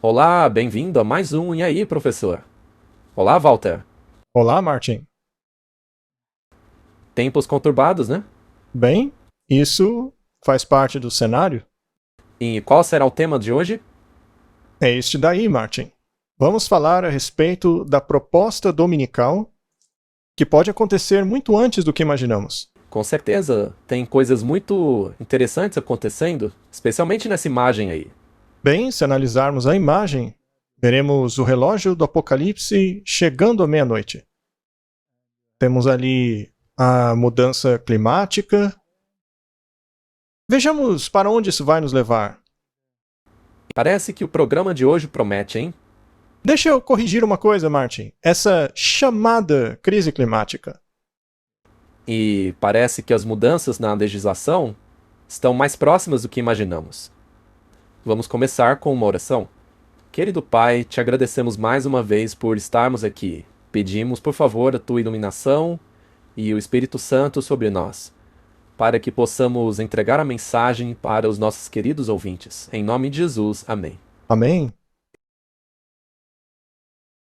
Olá, bem-vindo a mais um E aí, professor? Olá, Walter. Olá, Martin. Tempos conturbados, né? Bem, isso faz parte do cenário? E qual será o tema de hoje? É este daí, Martin. Vamos falar a respeito da proposta dominical, que pode acontecer muito antes do que imaginamos. Com certeza, tem coisas muito interessantes acontecendo, especialmente nessa imagem aí. Bem, se analisarmos a imagem, veremos o relógio do Apocalipse chegando à meia-noite. Temos ali a mudança climática. Vejamos para onde isso vai nos levar. Parece que o programa de hoje promete, hein? Deixa eu corrigir uma coisa, Martin. Essa chamada crise climática. E parece que as mudanças na legislação estão mais próximas do que imaginamos. Vamos começar com uma oração. Querido Pai, te agradecemos mais uma vez por estarmos aqui. Pedimos, por favor, a tua iluminação e o Espírito Santo sobre nós, para que possamos entregar a mensagem para os nossos queridos ouvintes. Em nome de Jesus, amém. Amém?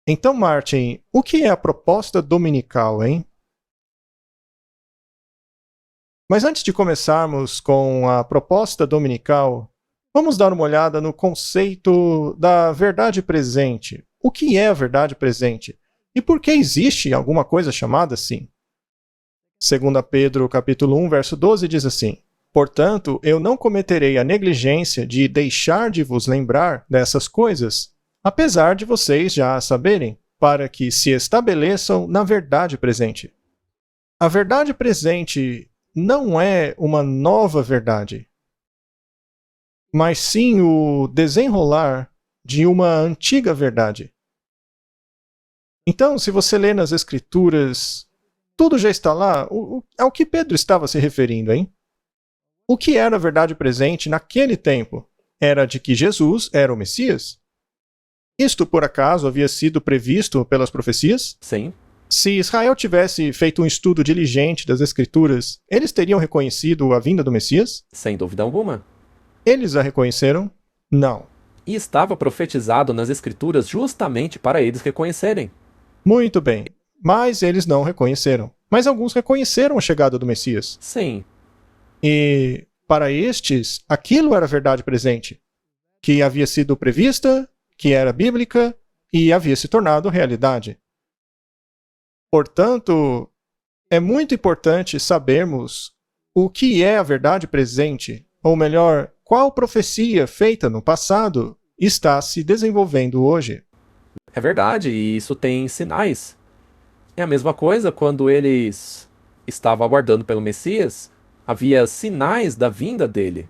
Então, Martin, o que é a proposta dominical, hein? Mas antes de começarmos com a proposta dominical, vamos dar uma olhada no conceito da verdade presente. O que é a verdade presente? E por que existe alguma coisa chamada assim? 2 Pedro capítulo 1, verso 12 diz assim: Portanto, eu não cometerei a negligência de deixar de vos lembrar dessas coisas, apesar de vocês já a saberem, para que se estabeleçam na verdade presente. A verdade presente não é uma nova verdade, mas sim o desenrolar de uma antiga verdade. Então, se você lê nas Escrituras, tudo já está lá. Ao que Pedro estava se referindo, hein? O que era a verdade presente naquele tempo? Era de que Jesus era o Messias? Isto, por acaso, havia sido previsto pelas profecias? Sim, Se Israel tivesse feito um estudo diligente das Escrituras, eles teriam reconhecido a vinda do Messias? sem dúvida alguma. Eles a reconheceram? Não. E estava profetizado nas Escrituras justamente para eles reconhecerem. Muito bem. Mas eles não reconheceram. Mas alguns reconheceram a chegada do Messias. Sim, E para estes, aquilo era a verdade presente, que havia sido prevista, que era bíblica e havia se tornado realidade. Portanto, é muito importante sabermos o que é a verdade presente, ou melhor, qual profecia feita no passado está se desenvolvendo hoje. é verdade, e isso tem sinais. É a mesma coisa quando eles estavam aguardando pelo Messias, havia sinais da vinda dele,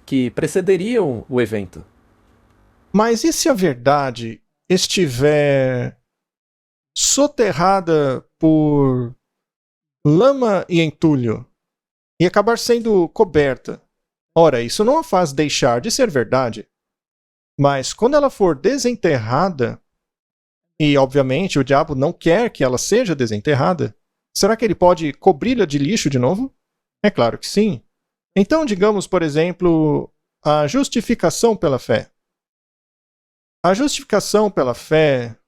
que precederiam o evento. Mas e se a verdade estiver soterrada por lama e entulho e acabar sendo coberta? Ora, isso não a faz deixar de ser verdade. Mas quando ela for desenterrada, e obviamente o diabo não quer que ela seja desenterrada, será que ele pode cobri-la de lixo de novo? É claro que sim. Então, digamos, por exemplo, a justificação pela fé. A justificação pela fé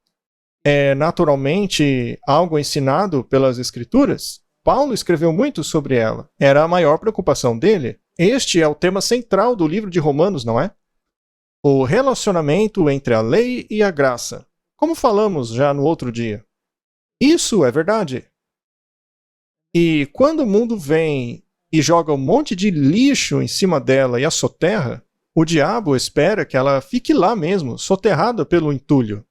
é naturalmente algo ensinado pelas Escrituras. Paulo escreveu muito sobre ela. Era a maior preocupação dele. Este é o tema central do livro de Romanos, não é? O relacionamento entre a lei e a graça, como falamos já no outro dia. Isso é verdade. E quando o mundo vem e joga um monte de lixo em cima dela e a soterra, o diabo espera que ela fique lá mesmo, soterrada pelo entulho.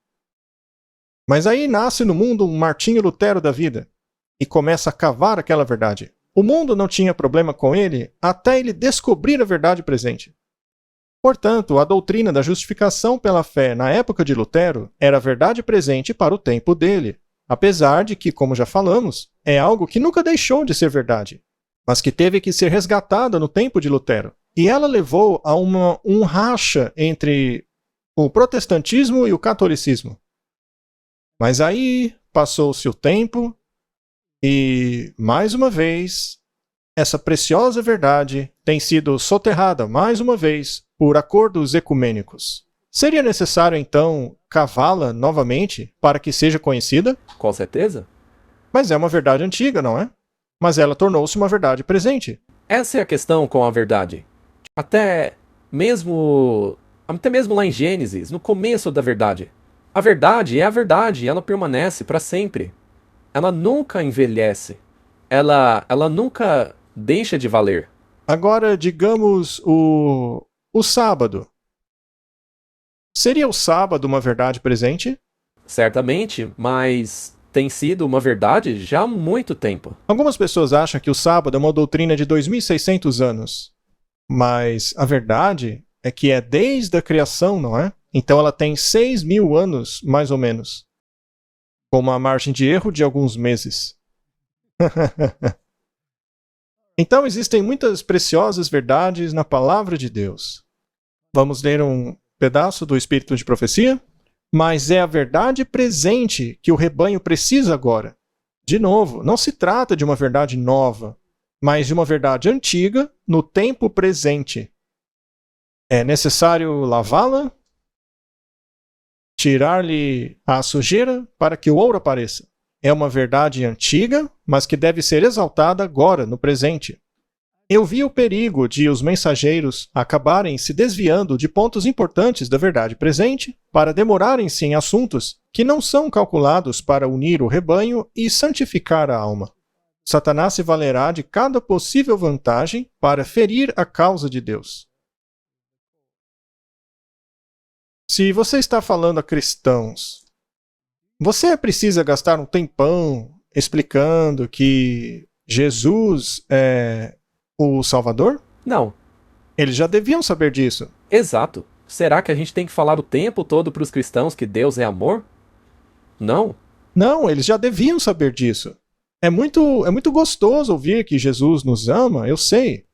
Mas aí nasce no mundo um Martinho Lutero da vida e começa a cavar aquela verdade. O mundo não tinha problema com ele até ele descobrir a verdade presente. Portanto, a doutrina da justificação pela fé na época de Lutero era a verdade presente para o tempo dele, apesar de que, como já falamos, é algo que nunca deixou de ser verdade, mas que teve que ser resgatada no tempo de Lutero. E ela levou a um racha entre o protestantismo e o catolicismo. Mas aí passou-se o tempo e, mais uma vez, essa preciosa verdade tem sido soterrada mais uma vez por acordos ecumênicos. Seria necessário, então, cavá-la novamente para que seja conhecida? Com certeza. Mas é uma verdade antiga, não é? Mas ela tornou-se uma verdade presente. Essa é a questão com a verdade. Até mesmo lá em Gênesis, no começo da verdade. A verdade é a verdade, ela permanece para sempre. Ela nunca envelhece. Ela nunca deixa de valer. Agora, digamos o sábado. Seria o sábado uma verdade presente? Certamente, mas tem sido uma verdade já há muito tempo. Algumas pessoas acham que o sábado é uma doutrina de 2.600 anos. Mas a verdade é que é desde a criação, não é? Então ela tem 6.000 anos, mais ou menos. Com uma margem de erro de alguns meses. Então existem muitas preciosas verdades na palavra de Deus. Vamos ler um pedaço do Espírito de Profecia? Mas é a verdade presente que o rebanho precisa agora. De novo, não se trata de uma verdade nova, mas de uma verdade antiga no tempo presente. É necessário lavá-la, tirar-lhe a sujeira para que o ouro apareça. É uma verdade antiga, mas que deve ser exaltada agora, no presente. Eu vi o perigo de os mensageiros acabarem se desviando de pontos importantes da verdade presente para demorarem-se em assuntos que não são calculados para unir o rebanho e santificar a alma. Satanás se valerá de cada possível vantagem para ferir a causa de Deus. Se você está falando a cristãos, você precisa gastar um tempão explicando que Jesus é o Salvador? Não. Eles já deviam saber disso. Exato. Será que a gente tem que falar o tempo todo para os cristãos que Deus é amor? Não. Não, eles já deviam saber disso. É muito gostoso ouvir que Jesus nos ama, eu sei.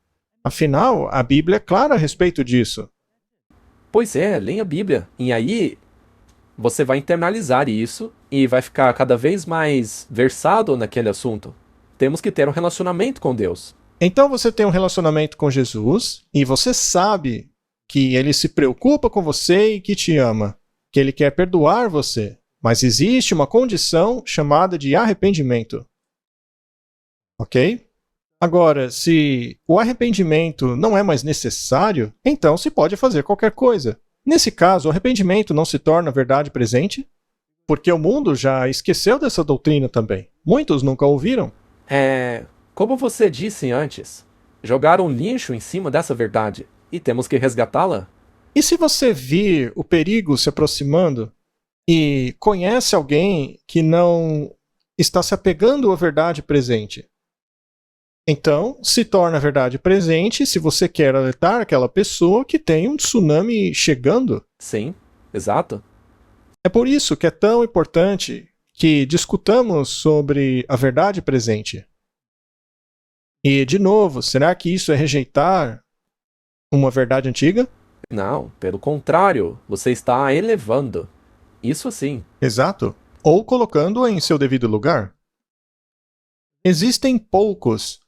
Afinal, a Bíblia é clara a respeito disso. Pois é, leia a Bíblia. E aí você vai internalizar isso e vai ficar cada vez mais versado naquele assunto. Temos que ter um relacionamento com Deus. Então você tem um relacionamento com Jesus e você sabe que ele se preocupa com você e que te ama, que ele quer perdoar você. Mas existe uma condição chamada de arrependimento. Ok? Agora, se o arrependimento não é mais necessário, então se pode fazer qualquer coisa. Nesse caso, o arrependimento não se torna verdade presente? Porque o mundo já esqueceu dessa doutrina também. Muitos nunca ouviram. Como você disse antes, jogaram lixo em cima dessa verdade e temos que resgatá-la? E se você vir o perigo se aproximando e conhece alguém que não está se apegando à verdade presente? Então, se torna a verdade presente se você quer alertar aquela pessoa que tem um tsunami chegando. Sim, exato. É por isso que é tão importante que discutamos sobre a verdade presente. E, de novo, será que isso é rejeitar uma verdade antiga? Não, pelo contrário, você está a elevando. Isso sim. Exato. Ou colocando-a em seu devido lugar. Existem poucos,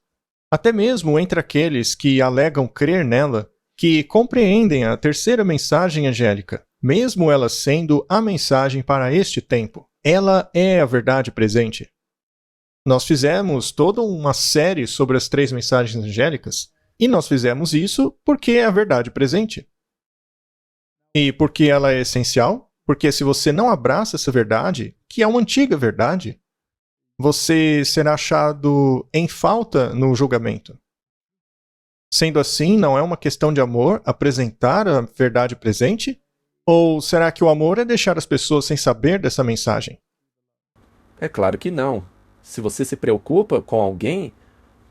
até mesmo entre aqueles que alegam crer nela, que compreendem a terceira mensagem angélica, mesmo ela sendo a mensagem para este tempo. Ela é a verdade presente. Nós fizemos toda uma série sobre as 3 mensagens angélicas, e nós fizemos isso porque é a verdade presente. E porque ela é essencial? Porque se você não abraça essa verdade, que é uma antiga verdade, você será achado em falta no julgamento. Sendo assim, não é uma questão de amor apresentar a verdade presente? Ou será que o amor é deixar as pessoas sem saber dessa mensagem? É claro que não. Se você se preocupa com alguém,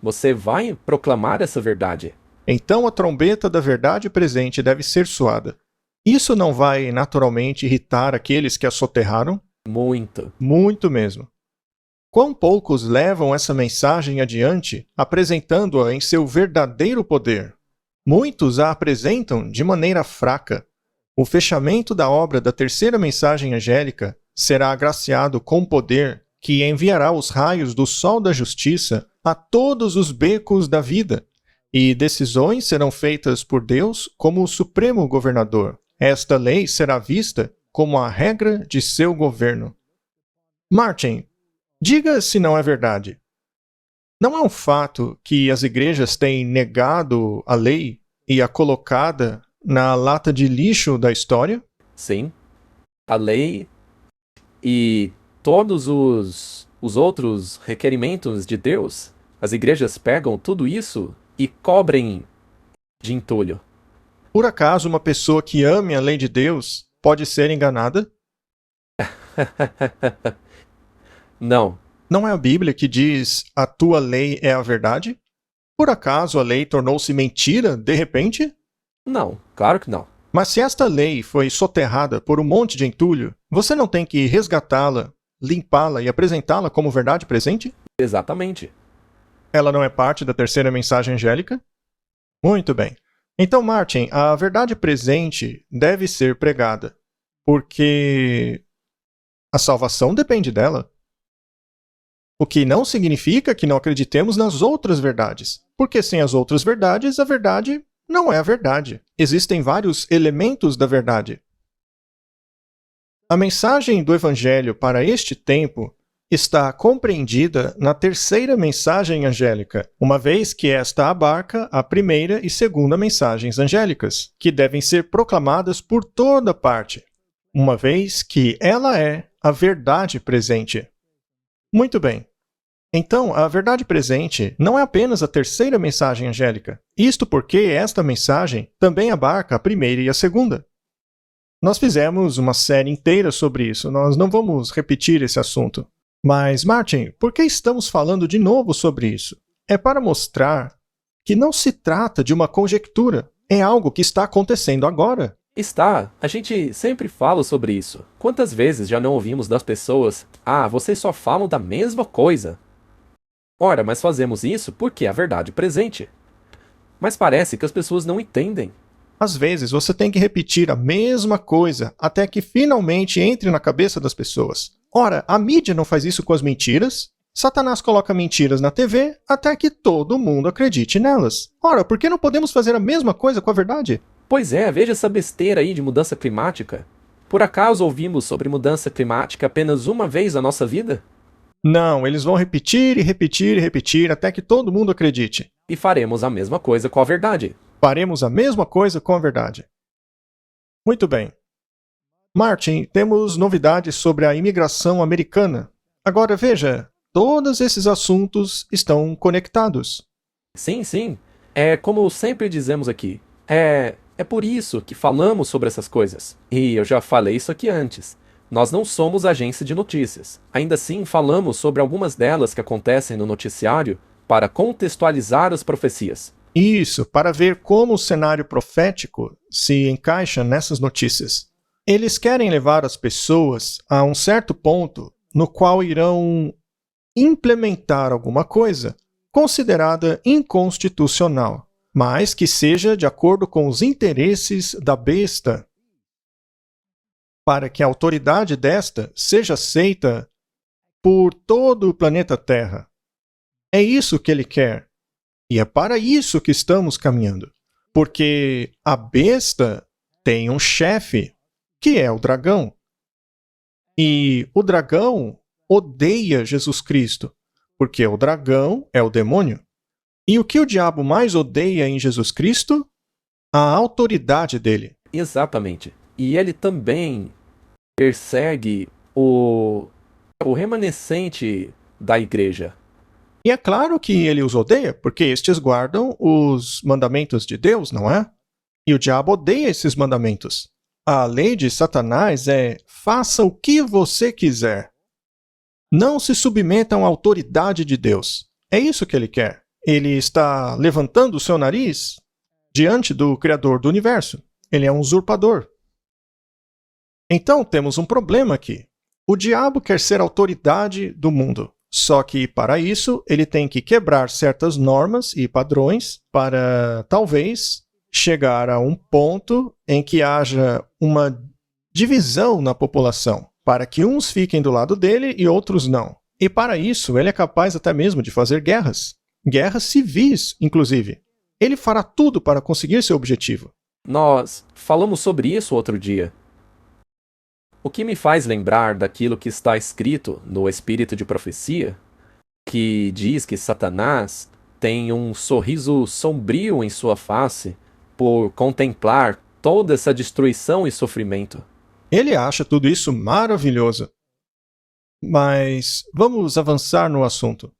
você vai proclamar essa verdade. Então a trombeta da verdade presente deve ser soada. Isso não vai naturalmente irritar aqueles que a soterraram? Muito. Muito mesmo. Quão poucos levam essa mensagem adiante, apresentando-a em seu verdadeiro poder? Muitos a apresentam de maneira fraca. O fechamento da obra da terceira mensagem angélica será agraciado com poder que enviará os raios do sol da justiça a todos os becos da vida, e decisões serão feitas por Deus como o supremo governador. Esta lei será vista como a regra de seu governo. Martin, diga se não é verdade. Não é um fato que as igrejas têm negado a lei e a colocada na lata de lixo da história? Sim, a lei e todos os outros requerimentos de Deus, as igrejas pegam tudo isso e cobrem de entulho. Por acaso uma pessoa que ame a lei de Deus pode ser enganada? Não, Não é a Bíblia que diz a tua lei é a verdade? Por acaso a lei tornou-se mentira de repente? não, claro que não. Mas se esta lei foi soterrada por um monte de entulho, você não tem que resgatá-la, limpá-la e apresentá-la como verdade presente? Exatamente. Ela não é parte da terceira mensagem angélica? Muito bem. Então, Martin, a verdade presente deve ser pregada, porque a salvação depende dela. O que não significa que não acreditemos nas outras verdades, porque sem as outras verdades, a verdade não é a verdade. Existem vários elementos da verdade. A mensagem do Evangelho para este tempo está compreendida na terceira mensagem angélica, uma vez que esta abarca a primeira e segunda mensagens angélicas, que devem ser proclamadas por toda parte, uma vez que ela é a verdade presente. Muito bem. Então, a verdade presente não é apenas a terceira mensagem angélica, isto porque esta mensagem também abarca a primeira e a segunda. Nós fizemos uma série inteira sobre isso, nós não vamos repetir esse assunto. Mas, Martin, por que estamos falando de novo sobre isso? É para mostrar que não se trata de uma conjectura, é algo que está acontecendo agora. Está, a gente sempre fala sobre isso. Quantas vezes já não ouvimos das pessoas: "Ah, vocês só falam da mesma coisa." Ora, mas fazemos isso porque é a verdade presente. Mas parece que as pessoas não entendem. Às vezes você tem que repetir a mesma coisa até que finalmente entre na cabeça das pessoas. Ora, a mídia não faz isso com as mentiras? Satanás coloca mentiras na TV até que todo mundo acredite nelas. Ora, por que não podemos fazer a mesma coisa com a verdade? Pois é, veja essa besteira aí de mudança climática. Por acaso ouvimos sobre mudança climática apenas uma vez na nossa vida? Não, eles vão repetir e repetir e repetir até que todo mundo acredite. E faremos a mesma coisa com a verdade. Faremos a mesma coisa com a verdade. Muito bem. Martin, temos novidades sobre a imigração americana. Agora veja, todos esses assuntos estão conectados. Sim, sim. É como sempre dizemos aqui. É por isso que falamos sobre essas coisas. E eu já falei isso aqui antes. Nós não somos agência de notícias. Ainda assim, falamos sobre algumas delas que acontecem no noticiário para contextualizar as profecias. Isso, para ver como o cenário profético se encaixa nessas notícias. Eles querem levar as pessoas a um certo ponto no qual irão implementar alguma coisa considerada inconstitucional, mas que seja de acordo com os interesses da besta, para que a autoridade desta seja aceita por todo o planeta Terra. É isso que ele quer. E é para isso que estamos caminhando. Porque a besta tem um chefe, que é o dragão. E o dragão odeia Jesus Cristo, porque o dragão é o demônio. E o que o diabo mais odeia em Jesus Cristo? A autoridade dele. Exatamente. E ele também persegue o remanescente da igreja. E é claro que ele os odeia, porque estes guardam os mandamentos de Deus, não é? E o diabo odeia esses mandamentos. A lei de Satanás é: faça o que você quiser. Não se submetam à autoridade de Deus. É isso que ele quer. Ele está levantando o seu nariz diante do Criador do universo. Ele é um usurpador. Então temos um problema aqui. O diabo quer ser autoridade do mundo. Só que, para isso, ele tem que quebrar certas normas e padrões para, talvez, chegar a um ponto em que haja uma divisão na população, para que uns fiquem do lado dele e outros não. E, para isso, ele é capaz até mesmo de fazer guerras. Guerras civis, inclusive. Ele fará tudo para conseguir seu objetivo. Nós falamos sobre isso outro dia. O que me faz lembrar daquilo que está escrito no Espírito de Profecia, que diz que Satanás tem um sorriso sombrio em sua face por contemplar toda essa destruição e sofrimento. Ele acha tudo isso maravilhoso. Mas vamos avançar no assunto.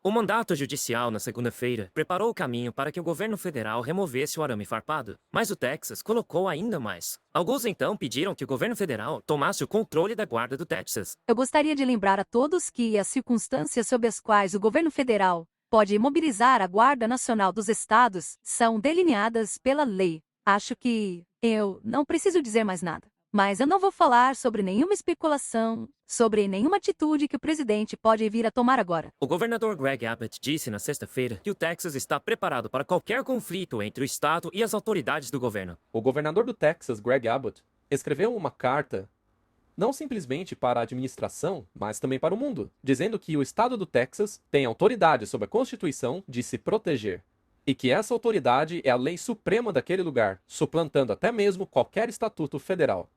O mandato judicial na segunda-feira preparou o caminho para que o governo federal removesse o arame farpado, mas o Texas colocou ainda mais. Alguns então pediram que o governo federal tomasse o controle da guarda do Texas. Eu gostaria de lembrar a todos que as circunstâncias sob as quais o governo federal pode imobilizar a Guarda Nacional dos Estados são delineadas pela lei. Acho que eu não preciso dizer mais nada. Mas eu não vou falar sobre nenhuma especulação, sobre nenhuma atitude que o presidente pode vir a tomar agora. O governador Greg Abbott disse na sexta-feira que o Texas está preparado para qualquer conflito entre o estado e as autoridades do governo. O governador do Texas, Greg Abbott, escreveu uma carta não simplesmente para a administração, mas também para o mundo, dizendo que o estado do Texas tem autoridade sobre a Constituição de se proteger, e que essa autoridade é a lei suprema daquele lugar, suplantando até mesmo qualquer estatuto federal.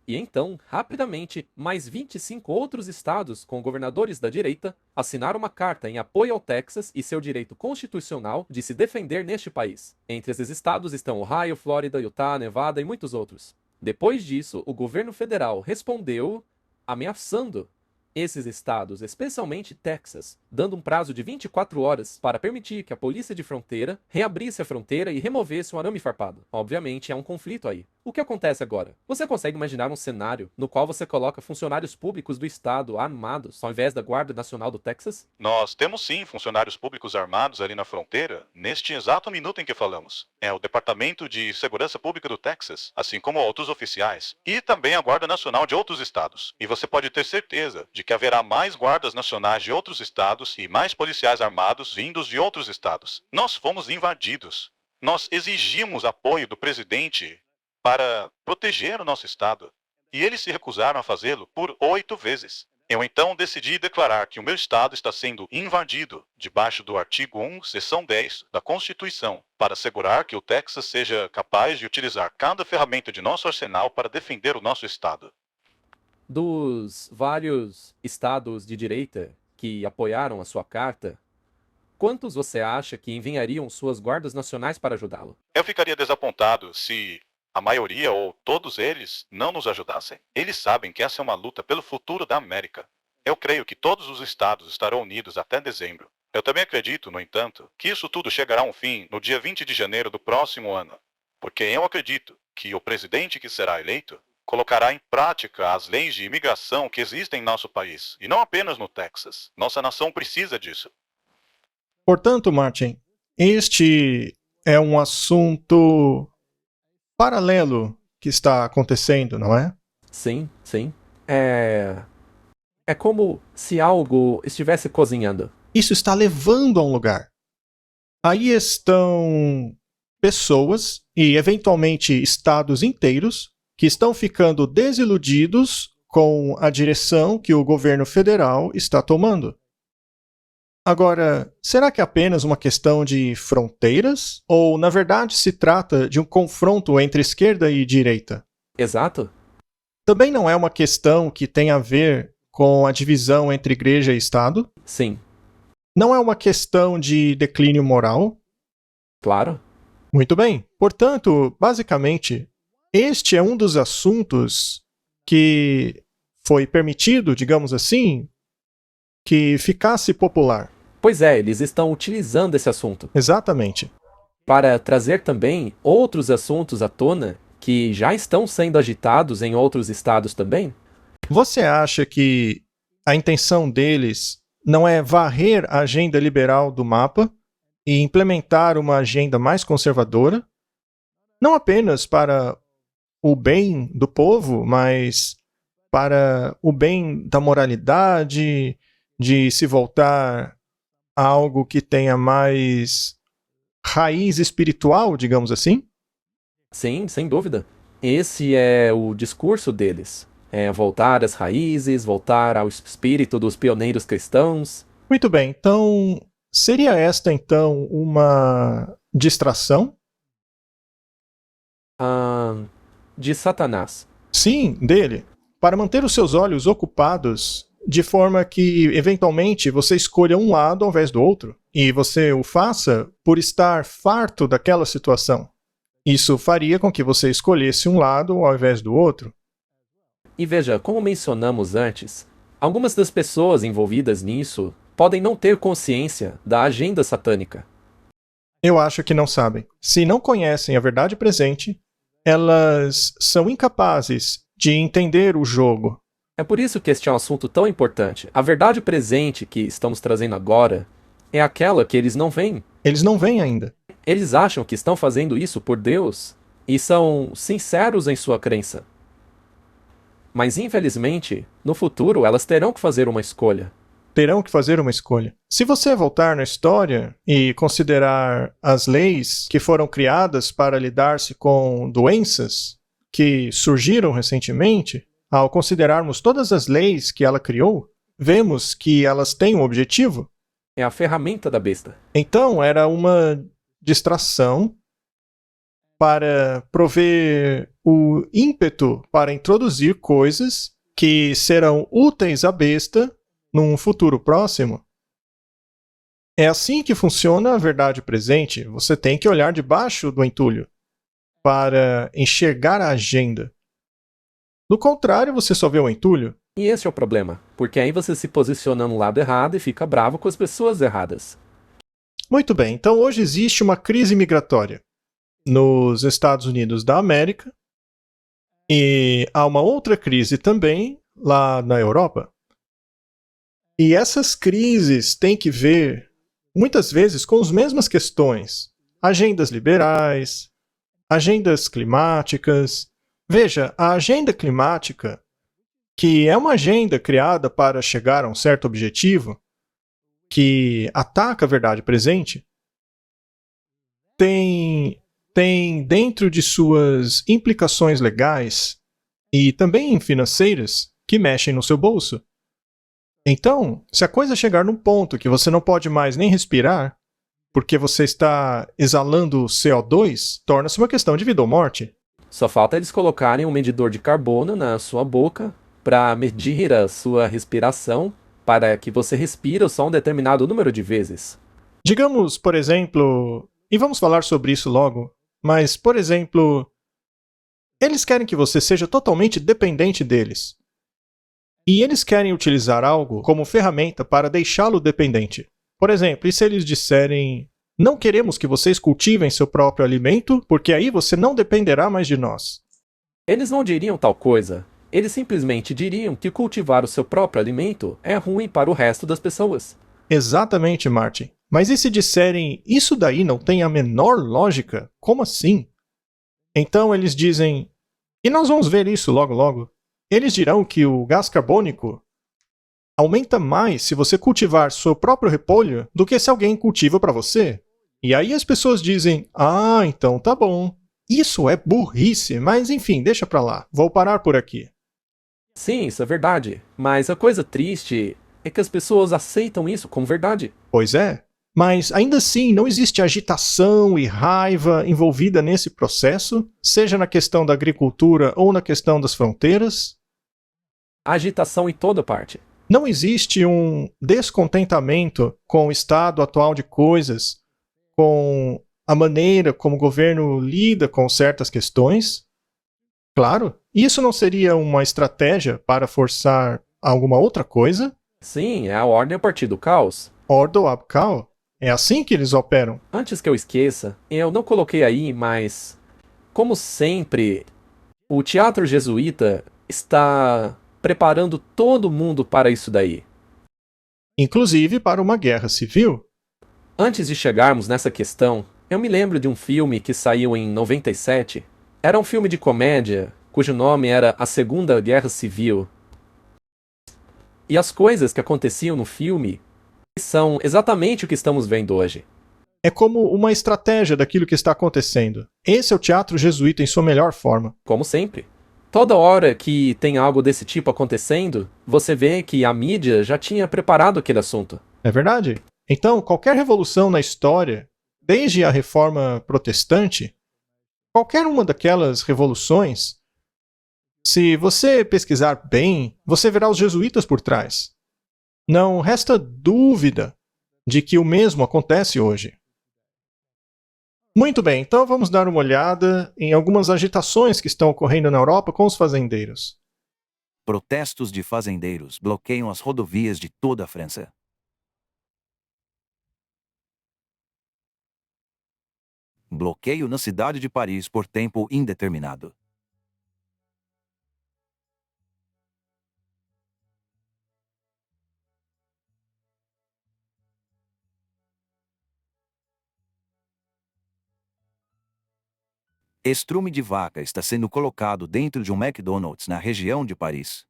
E então, rapidamente, mais 25 outros estados com governadores da direita assinaram uma carta em apoio ao Texas e seu direito constitucional de se defender neste país. Entre esses estados estão Ohio, Flórida, Utah, Nevada e muitos outros. Depois disso, o governo federal respondeu ameaçando esses estados, especialmente Texas, dando um prazo de 24 horas para permitir que a polícia de fronteira reabrisse a fronteira e removesse o arame farpado. Obviamente, há um conflito aí. O que acontece agora? Você consegue imaginar um cenário no qual você coloca funcionários públicos do estado armados ao invés da Guarda Nacional do Texas? Nós temos sim funcionários públicos armados ali na fronteira, neste exato minuto em que falamos. É o Departamento de Segurança Pública do Texas, assim como outros oficiais, e também a Guarda Nacional de outros estados. E você pode ter certeza de que haverá mais guardas nacionais de outros estados e mais policiais armados vindos de outros estados. Nós fomos invadidos. Nós exigimos apoio do presidente para proteger o nosso estado. E eles se recusaram a fazê-lo por 8 vezes. Eu então decidi declarar que o meu estado está sendo invadido debaixo do artigo 1, seção 10 da Constituição, para assegurar que o Texas seja capaz de utilizar cada ferramenta de nosso arsenal para defender o nosso estado. Dos vários estados de direita que apoiaram a sua carta, quantos você acha que enviariam suas guardas nacionais para ajudá-lo? Eu ficaria desapontado se a maioria ou todos eles não nos ajudassem. Eles sabem que essa é uma luta pelo futuro da América. Eu creio que todos os estados estarão unidos até dezembro. Eu também acredito, no entanto, que isso tudo chegará a um fim no dia 20 de janeiro do próximo ano. Porque eu acredito que o presidente que será eleito colocará em prática as leis de imigração que existem em nosso país, e não apenas no Texas. Nossa nação precisa disso. Portanto, Martin, este é um assunto paralelo que está acontecendo, não é? Sim, sim. É como se algo estivesse cozinhando. Isso está levando a um lugar. Aí estão pessoas e, eventualmente, estados inteiros que estão ficando desiludidos com a direção que o governo federal está tomando. Agora, será que é apenas uma questão de fronteiras? Ou, na verdade, se trata de um confronto entre esquerda e direita? Exato. Também não é uma questão que tem a ver com a divisão entre igreja e Estado? Sim, Não é uma questão de declínio moral? claro. Muito bem. Portanto, basicamente, este é um dos assuntos que foi permitido, digamos assim, que ficasse popular. Pois é, eles estão utilizando esse assunto Exatamente. para trazer também outros assuntos à tona que já estão sendo agitados em outros estados também. Você acha que a intenção deles não é varrer a agenda liberal do mapa e implementar uma agenda mais conservadora? Não apenas para o bem do povo, mas para o bem da moralidade, de se voltar a algo que tenha mais raiz espiritual, digamos assim? Sim, sem dúvida. Esse é o discurso deles. É voltar às raízes, voltar ao espírito dos pioneiros cristãos. Muito bem, então seria esta então uma distração? De Satanás. Sim, dele. Para manter os seus olhos ocupados, de forma que, eventualmente, você escolha um lado ao invés do outro. E você o faça por estar farto daquela situação. Isso faria com que você escolhesse um lado ao invés do outro. E veja, como mencionamos antes, algumas das pessoas envolvidas nisso podem não ter consciência da agenda satânica. Eu acho que não sabem. Se não conhecem a verdade presente, elas são incapazes de entender o jogo. É por isso que este é um assunto tão importante. A verdade presente que estamos trazendo agora é aquela que eles não veem. Eles não veem ainda. Eles acham que estão fazendo isso por Deus e são sinceros em sua crença. Mas infelizmente, no futuro elas terão que fazer uma escolha. Terão que fazer uma escolha. Se você voltar na história e considerar as leis que foram criadas para lidar-se com doenças que surgiram recentemente, ao considerarmos todas as leis que ela criou, vemos que elas têm um objetivo. É a ferramenta da besta. Então, era uma distração para prover o ímpeto para introduzir coisas que serão úteis à besta num futuro próximo. É assim que funciona a verdade presente. Você tem que olhar debaixo do entulho para enxergar a agenda. Do contrário, você só vê o entulho. E esse é o problema, porque aí você se posiciona no lado errado e fica bravo com as pessoas erradas. Muito bem, então hoje existe uma crise migratória nos Estados Unidos da América e há uma outra crise também lá na Europa. E essas crises têm que ver, muitas vezes, com as mesmas questões. Agendas liberais, agendas climáticas. Veja, a agenda climática, que é uma agenda criada para chegar a um certo objetivo, que ataca a verdade presente, tem dentro de suas implicações legais e também financeiras que mexem no seu bolso. Então, se a coisa chegar num ponto que você não pode mais nem respirar, porque você está exalando CO2, torna-se uma questão de vida ou morte. Só falta eles colocarem um medidor de carbono na sua boca para medir a sua respiração para que você respire só um determinado número de vezes. Digamos, por exemplo, e vamos falar sobre isso logo, mas, por exemplo, eles querem que você seja totalmente dependente deles. E eles querem utilizar algo como ferramenta para deixá-lo dependente. Por exemplo, e se eles disserem: não queremos que vocês cultivem seu próprio alimento, porque aí você não dependerá mais de nós. Eles não diriam tal coisa. Eles simplesmente diriam que cultivar o seu próprio alimento é ruim para o resto das pessoas. Exatamente, Martin. Mas e se disserem: isso daí não tem a menor lógica? Como assim? Então eles dizem: e nós vamos ver isso logo logo. Eles dirão que o gás carbônico aumenta mais se você cultivar seu próprio repolho do que se alguém cultiva para você. E aí as pessoas dizem: ah, então tá bom. Isso é burrice, mas enfim, deixa pra lá. Vou parar por aqui. Sim, isso é verdade. Mas a coisa triste é que as pessoas aceitam isso como verdade. Pois é. Mas ainda assim não existe agitação e raiva envolvida nesse processo, seja na questão da agricultura ou na questão das fronteiras. A agitação em toda parte. Não existe um descontentamento com o estado atual de coisas, com a maneira como o governo lida com certas questões. Claro, isso não seria uma estratégia para forçar alguma outra coisa? Sim, é a ordem a partir do caos. Ordo ab cao. É assim que eles operam. Antes que eu esqueça, eu não coloquei aí, mas como sempre, o teatro jesuíta está preparando todo mundo para isso daí. Inclusive para uma guerra civil. Antes de chegarmos nessa questão, eu me lembro de um filme que saiu em 97. Era um filme de comédia, cujo nome era A Segunda Guerra Civil. E as coisas que aconteciam no filme são exatamente o que estamos vendo hoje. É como uma estratégia daquilo que está acontecendo. Esse é o teatro jesuíta em sua melhor forma. Como sempre. Toda hora que tem algo desse tipo acontecendo, você vê que a mídia já tinha preparado aquele assunto. É verdade? Então, qualquer revolução na história, desde a reforma protestante, Qualquer uma daquelas revoluções, se você pesquisar bem, você verá os jesuítas por trás. Não resta dúvida de que o mesmo acontece hoje. Muito bem, então vamos dar uma olhada em algumas agitações que estão ocorrendo na Europa com os fazendeiros. Protestos de fazendeiros bloqueiam as rodovias de toda a França. Bloqueio na cidade de Paris por tempo indeterminado. Estrume de vaca está sendo colocado dentro de um McDonald's na região de Paris.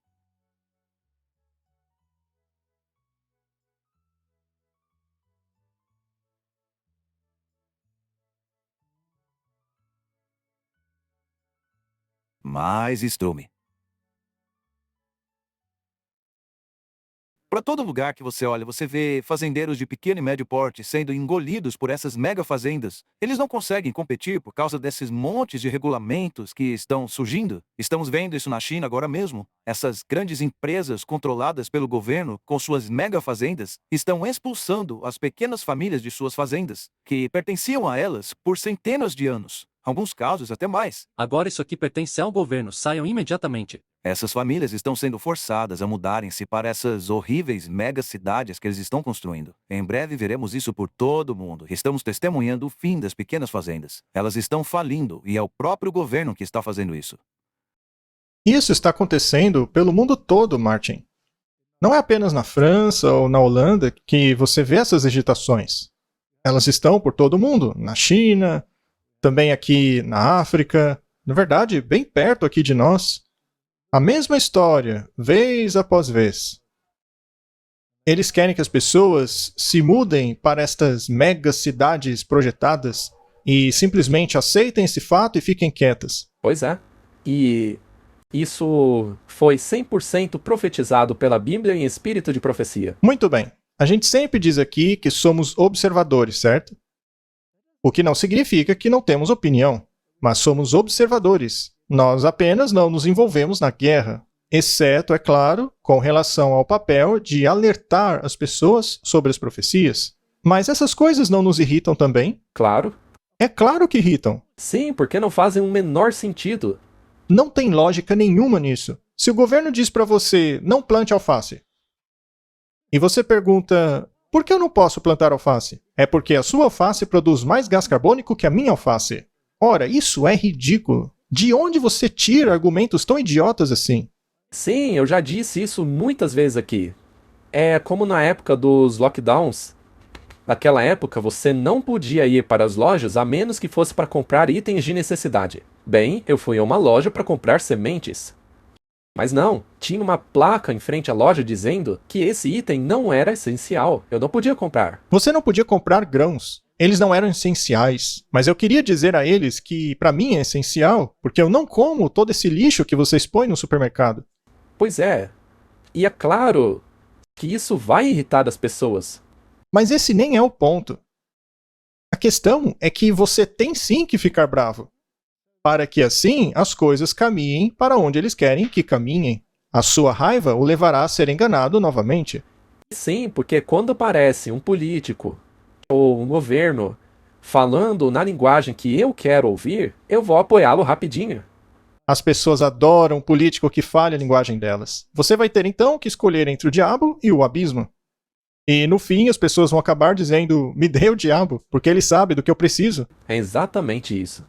Mais estrume. Para todo lugar que você olha, você vê fazendeiros de pequeno e médio porte sendo engolidos por essas mega fazendas. Eles não conseguem competir por causa desses montes de regulamentos que estão surgindo. Estamos vendo isso na China agora mesmo. Essas grandes empresas controladas pelo governo, com suas mega fazendas, estão expulsando as pequenas famílias de suas fazendas, que pertenciam a elas por centenas de anos. Alguns casos até mais. Agora isso aqui pertence ao governo, saiam imediatamente. Essas famílias estão sendo forçadas a mudarem-se para essas horríveis megacidades que eles estão construindo. Em breve veremos isso por todo o mundo. Estamos testemunhando o fim das pequenas fazendas. Elas estão falindo e é o próprio governo que está fazendo isso. Isso está acontecendo pelo mundo todo, Martin. Não é apenas na França ou na Holanda que você vê essas agitações. Elas estão por todo o mundo, na China, também aqui na África, na verdade, bem perto aqui de nós. A mesma história, vez após vez. Eles querem que as pessoas se mudem para estas mega cidades projetadas e simplesmente aceitem esse fato e fiquem quietas. Pois é. E isso foi 100% profetizado pela Bíblia em espírito de profecia. Muito bem. A gente sempre diz aqui que somos observadores, certo? O que não significa que não temos opinião, mas somos observadores. Nós apenas não nos envolvemos na guerra, exceto, é claro, com relação ao papel de alertar as pessoas sobre as profecias. Mas essas coisas não nos irritam também? Claro. É claro que irritam. Sim, porque não fazem o menor sentido. Não tem lógica nenhuma nisso. Se o governo diz para você, não plante alface, e você pergunta, por que eu não posso plantar alface? É porque a sua alface produz mais gás carbônico que a minha alface. Ora, isso é ridículo. De onde você tira argumentos tão idiotas assim? Sim, eu já disse isso muitas vezes aqui. É como na época dos lockdowns. Naquela época, você não podia ir para as lojas a menos que fosse para comprar itens de necessidade. Bem, eu fui a uma loja para comprar sementes. Mas não, tinha uma placa em frente à loja dizendo que esse item não era essencial. Eu não podia comprar. Você não podia comprar grãos. Eles não eram essenciais. Mas eu queria dizer a eles que para mim é essencial, porque eu não como todo esse lixo que vocês põem no supermercado. Pois é. E é claro que isso vai irritar as pessoas. Mas esse nem é o ponto. A questão é que você tem sim que ficar bravo, para que assim as coisas caminhem para onde eles querem que caminhem. A sua raiva o levará a ser enganado novamente. Sim, porque quando aparece um político ou um governo falando na linguagem que eu quero ouvir, eu vou apoiá-lo rapidinho. As pessoas adoram um político que fale a linguagem delas. Você vai ter então que escolher entre o diabo e o abismo. E no fim as pessoas vão acabar dizendo, me dê o diabo, porque ele sabe do que eu preciso. É exatamente isso.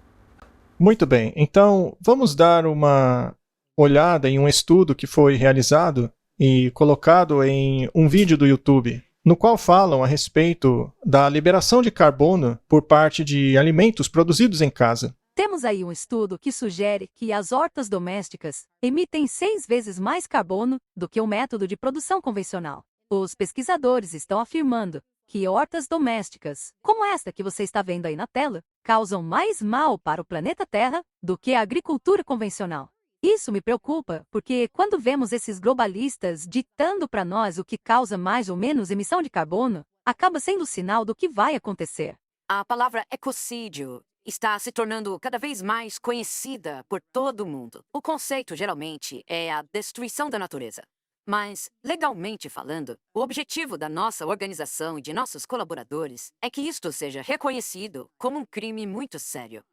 Muito bem, então vamos dar uma olhada em um estudo que foi realizado e colocado em um vídeo do YouTube, no qual falam a respeito da liberação de carbono por parte de alimentos produzidos em casa. Temos aí um estudo que sugere que as hortas domésticas emitem 6 vezes mais carbono do que o método de produção convencional. Os pesquisadores estão afirmando que hortas domésticas, como esta que você está vendo aí na tela, causam mais mal para o planeta Terra do que a agricultura convencional. Isso me preocupa, porque quando vemos esses globalistas ditando para nós o que causa mais ou menos emissão de carbono, acaba sendo sinal do que vai acontecer. A palavra ecocídio está se tornando cada vez mais conhecida por todo mundo. O conceito, geralmente, é a destruição da natureza. Mas, legalmente falando, o objetivo da nossa organização e de nossos colaboradores é que isto seja reconhecido como um crime muito sério.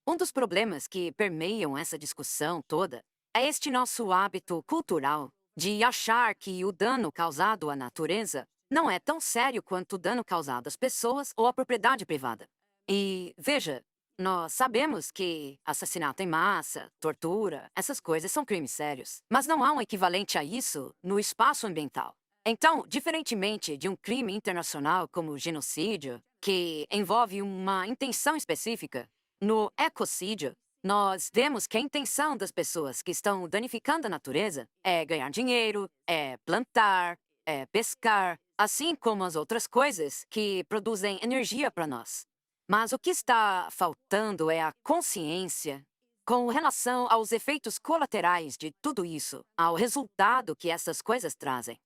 Um dos problemas que permeiam essa discussão toda é este nosso hábito cultural de achar que o dano causado à natureza não é tão sério quanto o dano causado às pessoas ou à propriedade privada. E, veja, nós sabemos que assassinato em massa, tortura, essas coisas são crimes sérios. Mas não há um equivalente a isso no espaço ambiental. Então, diferentemente de um crime internacional como genocídio, que envolve uma intenção específica, no ecocídio, nós vemos que a intenção das pessoas que estão danificando a natureza é ganhar dinheiro, é plantar, é pescar, assim como as outras coisas que produzem energia para nós. Mas o que está faltando é a consciência com relação aos efeitos colaterais de tudo isso, ao resultado que essas coisas trazem.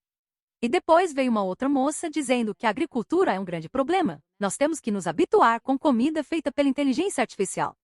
E depois veio uma outra moça dizendo que a agricultura é um grande problema. Nós temos que nos habituar com comida feita pela inteligência artificial.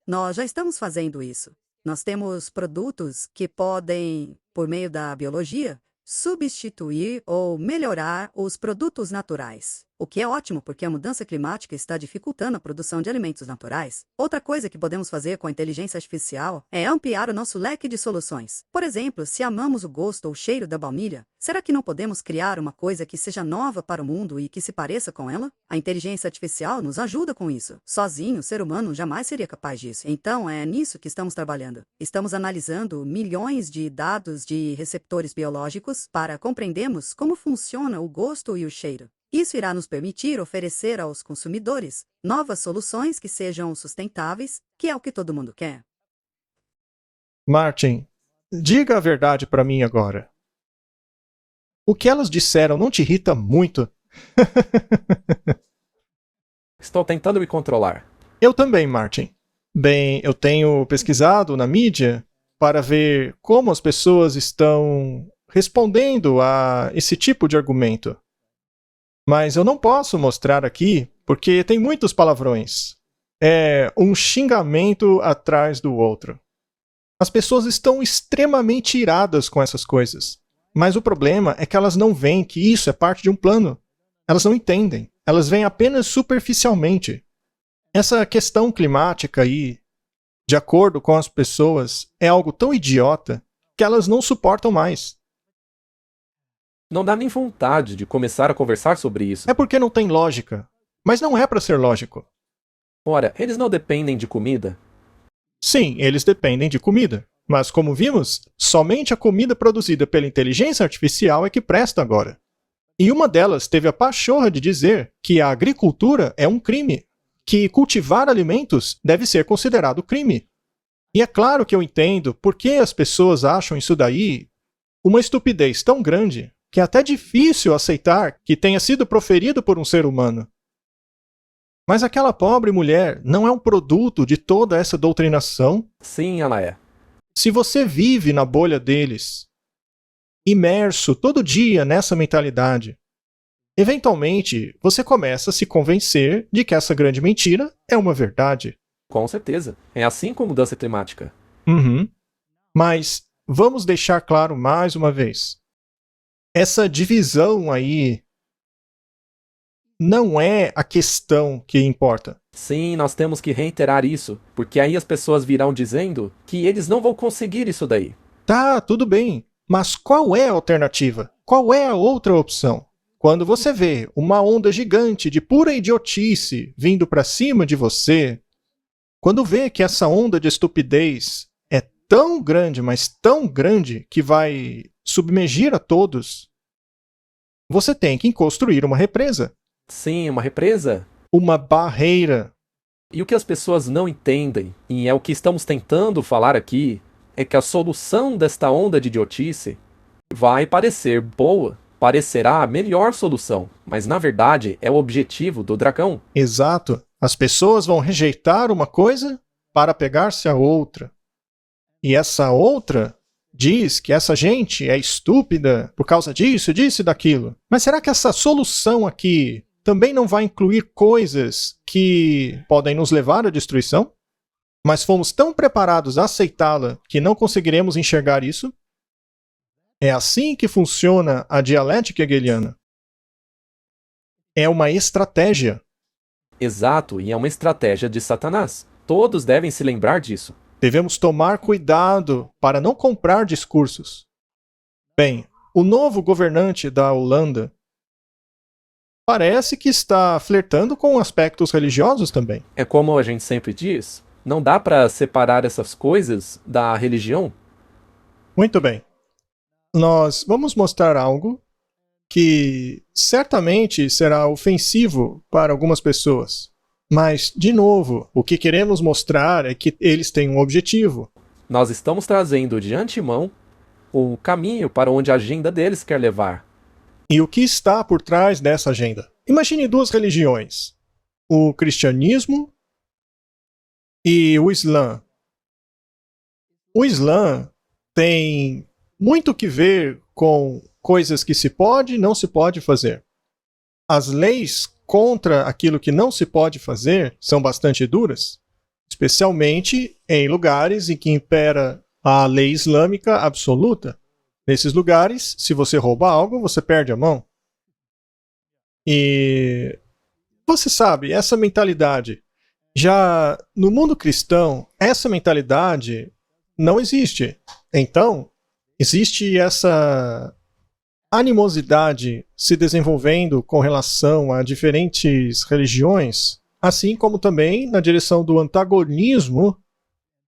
Nós já estamos fazendo isso. Nós temos produtos que podem, por meio da biologia, substituir ou melhorar os produtos naturais. O que é ótimo, porque a mudança climática está dificultando a produção de alimentos naturais. Outra coisa que podemos fazer com a inteligência artificial é ampliar o nosso leque de soluções. Por exemplo, se amamos o gosto ou o cheiro da baunilha, será que não podemos criar uma coisa que seja nova para o mundo e que se pareça com ela? A inteligência artificial nos ajuda com isso. Sozinho, o ser humano jamais seria capaz disso. Então, é nisso que estamos trabalhando. Estamos analisando milhões de dados de receptores biológicos para compreendermos como funciona o gosto e o cheiro. Isso irá nos permitir oferecer aos consumidores novas soluções que sejam sustentáveis, que é o que todo mundo quer. Martin, diga a verdade para mim agora. O que elas disseram não te irrita muito? Estou tentando me controlar. Eu também, Martin. Bem, eu tenho pesquisado na mídia para ver como as pessoas estão respondendo a esse tipo de argumento. Mas eu não posso mostrar aqui porque tem muitos palavrões. É um xingamento atrás do outro. As pessoas estão extremamente iradas com essas coisas. Mas o problema é que elas não veem que isso é parte de um plano. Elas não entendem. Elas veem apenas superficialmente. Essa questão climática aí, de acordo com as pessoas, é algo tão idiota que elas não suportam mais. Não dá nem vontade de começar a conversar sobre isso. É porque não tem lógica. Mas não é para ser lógico. Ora, eles não dependem de comida? Sim, eles dependem de comida. Mas, como vimos, somente a comida produzida pela inteligência artificial é que presta agora. E uma delas teve a pachorra de dizer que a agricultura é um crime, que cultivar alimentos deve ser considerado crime. E é claro que eu entendo por que as pessoas acham isso daí uma estupidez tão grande que é até difícil aceitar que tenha sido proferido por um ser humano. Mas aquela pobre mulher não é um produto de toda essa doutrinação? Sim, ela é. Se você vive na bolha deles, imerso todo dia nessa mentalidade, eventualmente você começa a se convencer de que essa grande mentira é uma verdade. Com certeza. É assim com a mudança climática. Mas vamos deixar claro mais uma vez. Essa divisão aí não é a questão que importa. Sim, nós temos que reiterar isso, porque aí as pessoas virão dizendo que eles não vão conseguir isso daí. Tá, tudo bem, mas qual é a alternativa? Qual é a outra opção? Quando você vê uma onda gigante de pura idiotice vindo para cima de você, quando vê que essa onda de estupidez é tão grande, mas tão grande, que vai submergir a todos, você tem que construir uma represa. Sim, uma represa. Uma barreira. E o que as pessoas não entendem, e é o que estamos tentando falar aqui, é que a solução desta onda de idiotice vai parecer boa, parecerá a melhor solução, mas na verdade é o objetivo do dragão. Exato. As pessoas vão rejeitar uma coisa para pegar-se a outra. E essa outra diz que essa gente é estúpida por causa disso, disso e daquilo. Mas será que essa solução aqui também não vai incluir coisas que podem nos levar à destruição? Mas fomos tão preparados a aceitá-la que não conseguiremos enxergar isso? É assim que funciona a dialética hegeliana. É uma estratégia. Exato, e é uma estratégia de Satanás. Todos devem se lembrar disso. Devemos tomar cuidado para não comprar discursos. Bem, o novo governante da Holanda parece que está flertando com aspectos religiosos também. É como a gente sempre diz, não dá para separar essas coisas da religião. Muito bem. Nós vamos mostrar algo que certamente será ofensivo para algumas pessoas. Mas, de novo, o que queremos mostrar é que eles têm um objetivo. Nós estamos trazendo de antemão o caminho para onde a agenda deles quer levar. E o que está por trás dessa agenda? Imagine duas religiões: o cristianismo e o Islã. O Islã tem muito que ver com coisas que se pode e não se pode fazer. As leis contra aquilo que não se pode fazer são bastante duras, especialmente em lugares em que impera a lei islâmica absoluta. Nesses lugares, se você rouba algo, você perde a mão. E você sabe, essa mentalidade, já no mundo cristão, essa mentalidade não existe. Então, existe essa animosidade se desenvolvendo com relação a diferentes religiões, assim como também na direção do antagonismo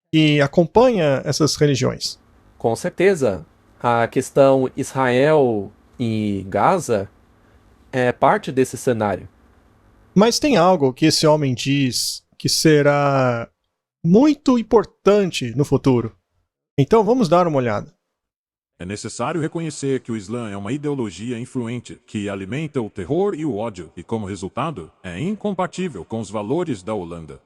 que acompanha essas religiões. Com certeza, a questão Israel e Gaza é parte desse cenário. Mas tem algo que esse homem diz que será muito importante no futuro. Então vamos dar uma olhada. É necessário reconhecer que o Islã é uma ideologia influente que alimenta o terror e o ódio e, como resultado, é incompatível com os valores da Holanda.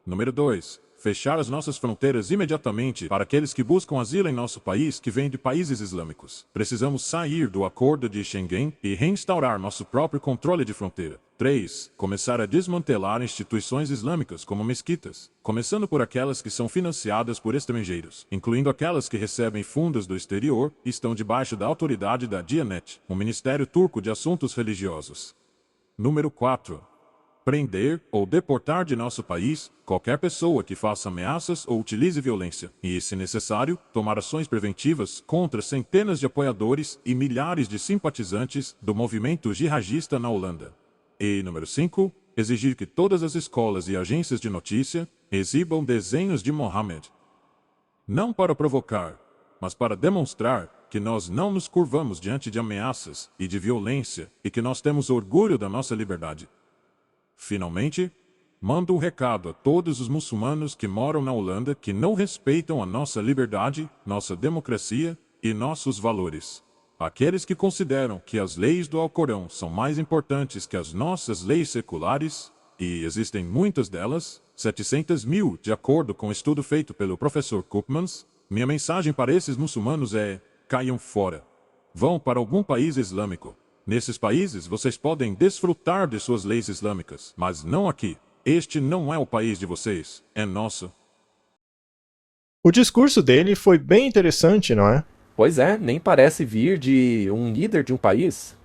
Número 2. Fechar as nossas fronteiras imediatamente para aqueles que buscam asilo em nosso país que vêm de países islâmicos. Precisamos sair do Acordo de Schengen e reinstaurar nosso próprio controle de fronteira. 3. Começar a desmantelar instituições islâmicas como mesquitas, começando por aquelas que são financiadas por estrangeiros, incluindo aquelas que recebem fundos do exterior e estão debaixo da autoridade da Diyanet, o Ministério Turco de Assuntos Religiosos. Número 4. Prender ou deportar de nosso país qualquer pessoa que faça ameaças ou utilize violência, e, se necessário, tomar ações preventivas contra centenas de apoiadores e milhares de simpatizantes do movimento jihadista na Holanda. E, número 5, exigir que todas as escolas e agências de notícia exibam desenhos de Mohammed. Não para provocar, mas para demonstrar que nós não nos curvamos diante de ameaças e de violência e que nós temos orgulho da nossa liberdade. Finalmente, mando um recado a todos os muçulmanos que moram na Holanda que não respeitam a nossa liberdade, nossa democracia e nossos valores. Aqueles que consideram que as leis do Alcorão são mais importantes que as nossas leis seculares, e existem muitas delas, 700 mil, de acordo com um estudo feito pelo professor Koopmans, minha mensagem para esses muçulmanos é: caiam fora. Vão para algum país islâmico. Nesses países vocês podem desfrutar de suas leis islâmicas, mas não aqui. Este não é o país de vocês, é nosso. O discurso dele foi bem interessante, não é? Pois é, nem parece vir de um líder de um país.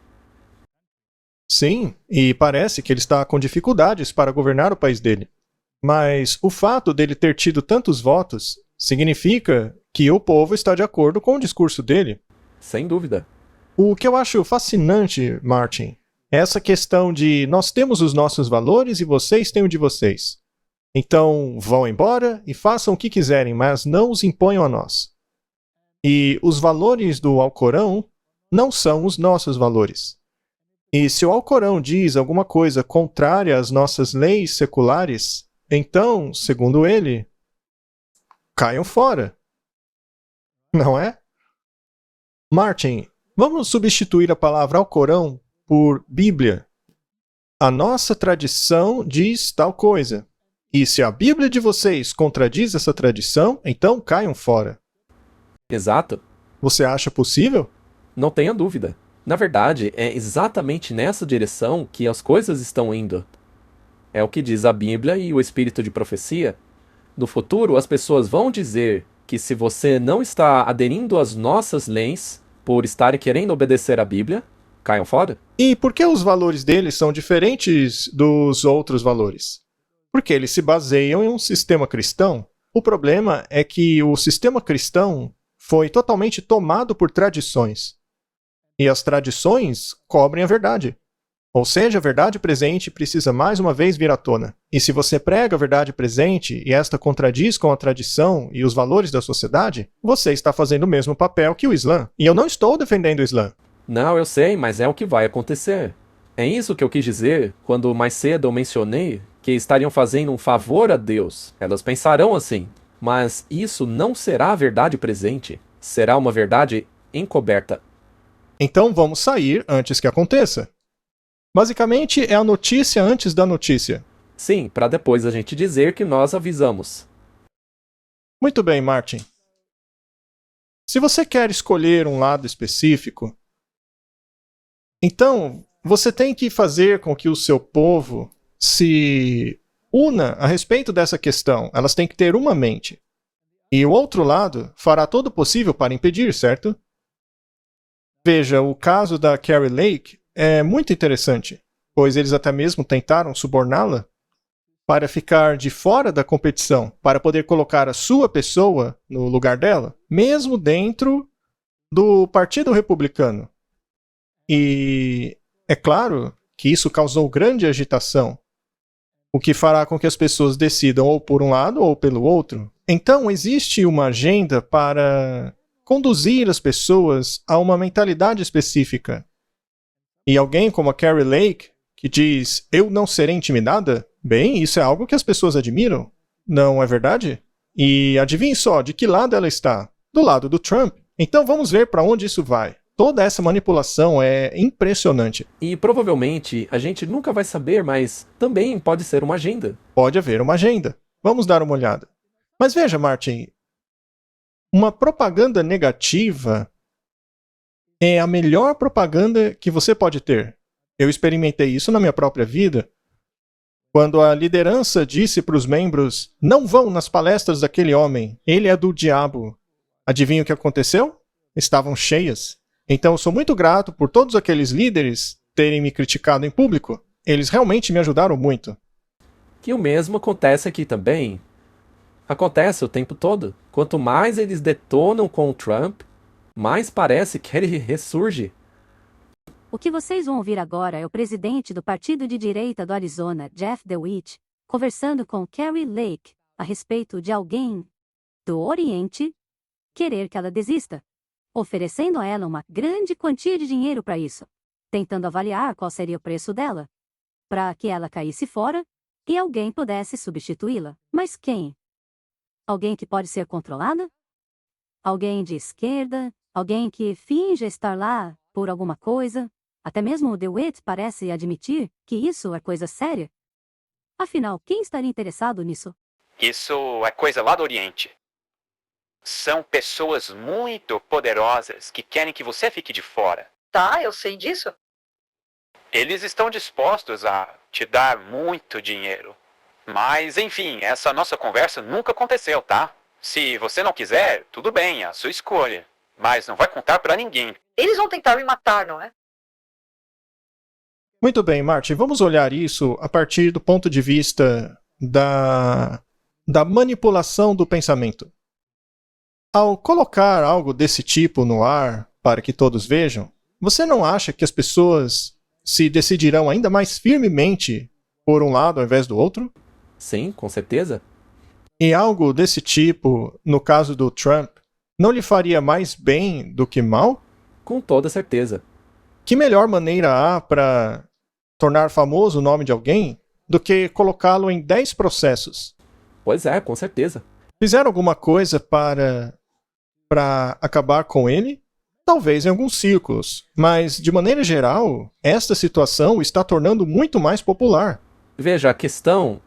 Sim, e parece que ele está com dificuldades para governar o país dele. Mas o fato dele ter tido tantos votos significa que o povo está de acordo com o discurso dele. Sem dúvida. O que eu acho fascinante, Martin, é essa questão de nós temos os nossos valores e vocês têm o de vocês. Então vão embora e façam o que quiserem, mas não os imponham a nós. E os valores do Alcorão não são os nossos valores. E se o Alcorão diz alguma coisa contrária às nossas leis seculares, então, segundo ele, caiam fora. Não é? Martin, vamos substituir a palavra Alcorão por Bíblia. A nossa tradição diz tal coisa. E se a Bíblia de vocês contradiz essa tradição, então caiam fora. Exato. Você acha possível? Não tenha dúvida. Na verdade, é exatamente nessa direção que as coisas estão indo. É o que diz a Bíblia e o espírito de profecia. No futuro, as pessoas vão dizer que se você não está aderindo às nossas leis por estar querendo obedecer à Bíblia, caiam fora. E por que os valores deles são diferentes dos outros valores? Porque eles se baseiam em um sistema cristão. O problema é que o sistema cristão foi totalmente tomado por tradições. E as tradições cobrem a verdade. Ou seja, a verdade presente precisa mais uma vez vir à tona. E se você prega a verdade presente e esta contradiz com a tradição e os valores da sociedade, você está fazendo o mesmo papel que o Islã. E eu não estou defendendo o Islã. Não, eu sei, mas é o que vai acontecer. É isso que eu quis dizer quando mais cedo eu mencionei que estariam fazendo um favor a Deus. Elas pensarão assim, mas isso não será a verdade presente. Será uma verdade encoberta. Então vamos sair antes que aconteça. Basicamente, é a notícia antes da notícia. Sim, para depois a gente dizer que nós avisamos. Muito bem, Martin. Se você quer escolher um lado específico, então você tem que fazer com que o seu povo se una a respeito dessa questão. Elas têm que ter uma mente. E o outro lado fará todo o possível para impedir, certo? Veja, o caso da Kari Lake é muito interessante, pois eles até mesmo tentaram suborná-la para ficar de fora da competição, para poder colocar a sua pessoa no lugar dela, mesmo dentro do Partido Republicano. E é claro que isso causou grande agitação, o que fará com que as pessoas decidam ou por um lado ou pelo outro. Então existe uma agenda para conduzir as pessoas a uma mentalidade específica. E alguém como a Kari Lake, que diz, eu não serei intimidada, bem, isso é algo que as pessoas admiram, não é verdade? E adivinhe só, de que lado ela está? Do lado do Trump. Então vamos ver para onde isso vai. Toda essa manipulação é impressionante. E provavelmente a gente nunca vai saber, mas também pode ser uma agenda. Pode haver uma agenda. Vamos dar uma olhada. Mas veja, Martin, uma propaganda negativa é a melhor propaganda que você pode ter. Eu experimentei isso na minha própria vida. Quando a liderança disse para os membros, não vão nas palestras daquele homem, ele é do diabo. Adivinha o que aconteceu? Estavam cheias. Então eu sou muito grato por todos aqueles líderes terem me criticado em público. Eles realmente me ajudaram muito. Que o mesmo acontece aqui também. Acontece o tempo todo. Quanto mais eles detonam com o Trump, mais parece que ele ressurge. O que vocês vão ouvir agora é o presidente do partido de direita do Arizona, Jeff DeWitt, conversando com Kari Lake a respeito de alguém do Oriente querer que ela desista, oferecendo a ela uma grande quantia de dinheiro para isso, tentando avaliar qual seria o preço dela, para que ela caísse fora e alguém pudesse substituí-la. Mas quem? Alguém que pode ser controlada? Alguém de esquerda? Alguém que finge estar lá por alguma coisa? Até mesmo o DeWitt parece admitir que isso é coisa séria. Afinal, quem estaria interessado nisso? Isso é coisa lá do Oriente. São pessoas muito poderosas que querem que você fique de fora. Tá, eu sei disso. Eles estão dispostos a te dar muito dinheiro. Mas, enfim, essa nossa conversa nunca aconteceu, tá? Se você não quiser, tudo bem, é a sua escolha. Mas não vai contar pra ninguém. Eles vão tentar me matar, não é? Muito bem, Martin, vamos olhar isso a partir do ponto de vista da manipulação do pensamento. Ao colocar algo desse tipo no ar para que todos vejam, você não acha que as pessoas se decidirão ainda mais firmemente por um lado ao invés do outro? Sim, com certeza. E algo desse tipo, no caso do Trump, não lhe faria mais bem do que mal? Com toda certeza. Que melhor maneira há para tornar famoso o nome de alguém do que colocá-lo em 10 processos? Pois é, com certeza. Fizeram alguma coisa para acabar com ele? Talvez em alguns círculos, mas de maneira geral, esta situação o está tornando muito mais popular. Veja, a questão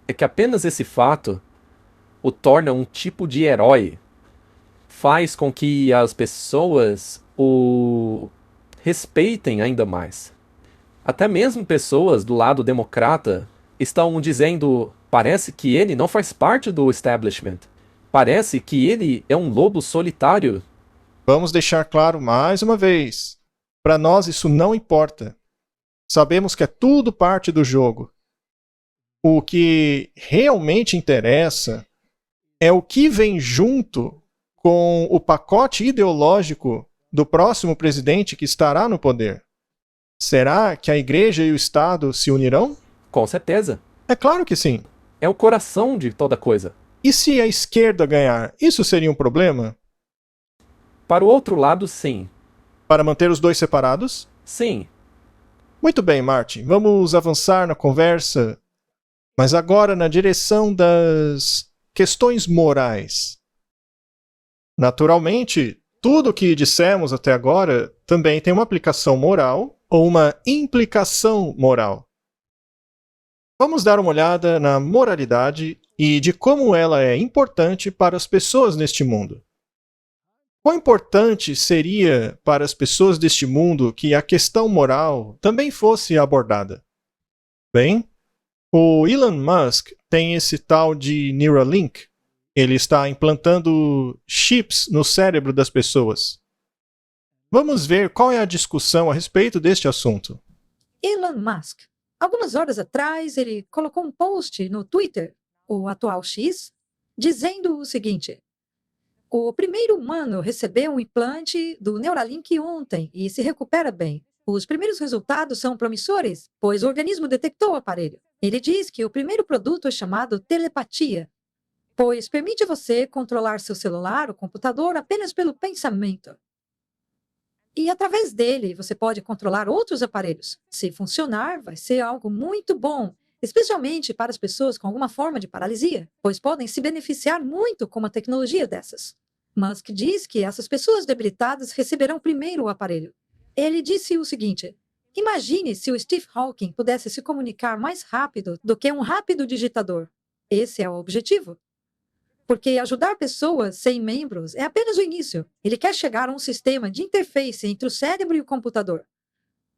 é que apenas esse fato o torna um tipo de herói. Faz com que as pessoas o respeitem ainda mais. Até mesmo pessoas do lado democrata estão dizendo: parece que ele não faz parte do establishment. Parece que ele é um lobo solitário. Vamos deixar claro mais uma vez. Para nós isso não importa. Sabemos que é tudo parte do jogo. O que realmente interessa é o que vem junto com o pacote ideológico do próximo presidente que estará no poder. Será que a igreja e o Estado se unirão? Com certeza. É claro que sim. É o coração de toda coisa. E se a esquerda ganhar, isso seria um problema? Para o outro lado, sim. Para manter os dois separados? Sim. Muito bem, Martin. Vamos avançar na conversa, mas agora na direção das questões morais. Naturalmente, tudo o que dissemos até agora também tem uma aplicação moral ou uma implicação moral. Vamos dar uma olhada na moralidade e de como ela é importante para as pessoas neste mundo. Quão importante seria para as pessoas deste mundo que a questão moral também fosse abordada? Bem, o Elon Musk tem esse tal de Neuralink. Ele está implantando chips no cérebro das pessoas. Vamos ver qual é a discussão a respeito deste assunto. Elon Musk. Algumas horas atrás, ele colocou um post no Twitter, o atual X, dizendo o seguinte: o primeiro humano recebeu um implante do Neuralink ontem e se recupera bem. Os primeiros resultados são promissores, pois o organismo detectou o aparelho. Ele diz que o primeiro produto é chamado telepatia, pois permite você controlar seu celular ou computador apenas pelo pensamento. E através dele, você pode controlar outros aparelhos. Se funcionar, vai ser algo muito bom, especialmente para as pessoas com alguma forma de paralisia, pois podem se beneficiar muito com uma tecnologia dessas. Musk diz que essas pessoas debilitadas receberão primeiro o aparelho. Ele disse o seguinte: imagine se o Steve Hawking pudesse se comunicar mais rápido do que um rápido digitador. Esse é o objetivo. Porque ajudar pessoas sem membros é apenas o início. Ele quer chegar a um sistema de interface entre o cérebro e o computador.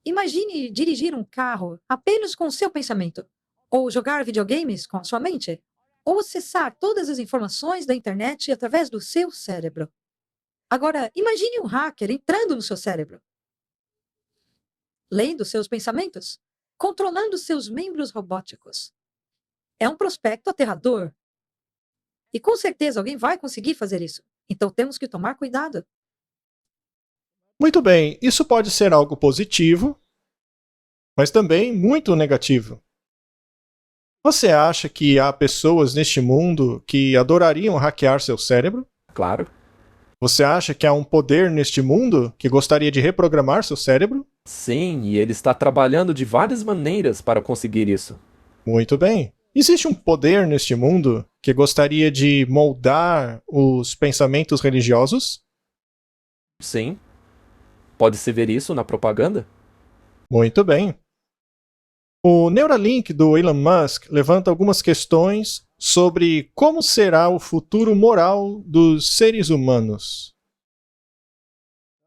Imagine dirigir um carro apenas com o seu pensamento, ou jogar videogames com a sua mente, ou acessar todas as informações da internet através do seu cérebro. Agora, imagine um hacker entrando no seu cérebro, lendo seus pensamentos, controlando seus membros robóticos. É um prospecto aterrador. E com certeza alguém vai conseguir fazer isso. Então temos que tomar cuidado. Muito bem, isso pode ser algo positivo, mas também muito negativo. Você acha que há pessoas neste mundo que adorariam hackear seu cérebro? Claro. Você acha que há um poder neste mundo que gostaria de reprogramar seu cérebro? Sim, e ele está trabalhando de várias maneiras para conseguir isso. Muito bem. Existe um poder neste mundo que gostaria de moldar os pensamentos religiosos? Sim. Pode-se ver isso na propaganda? Muito bem. O Neuralink do Elon Musk levanta algumas questões sobre como será o futuro moral dos seres humanos.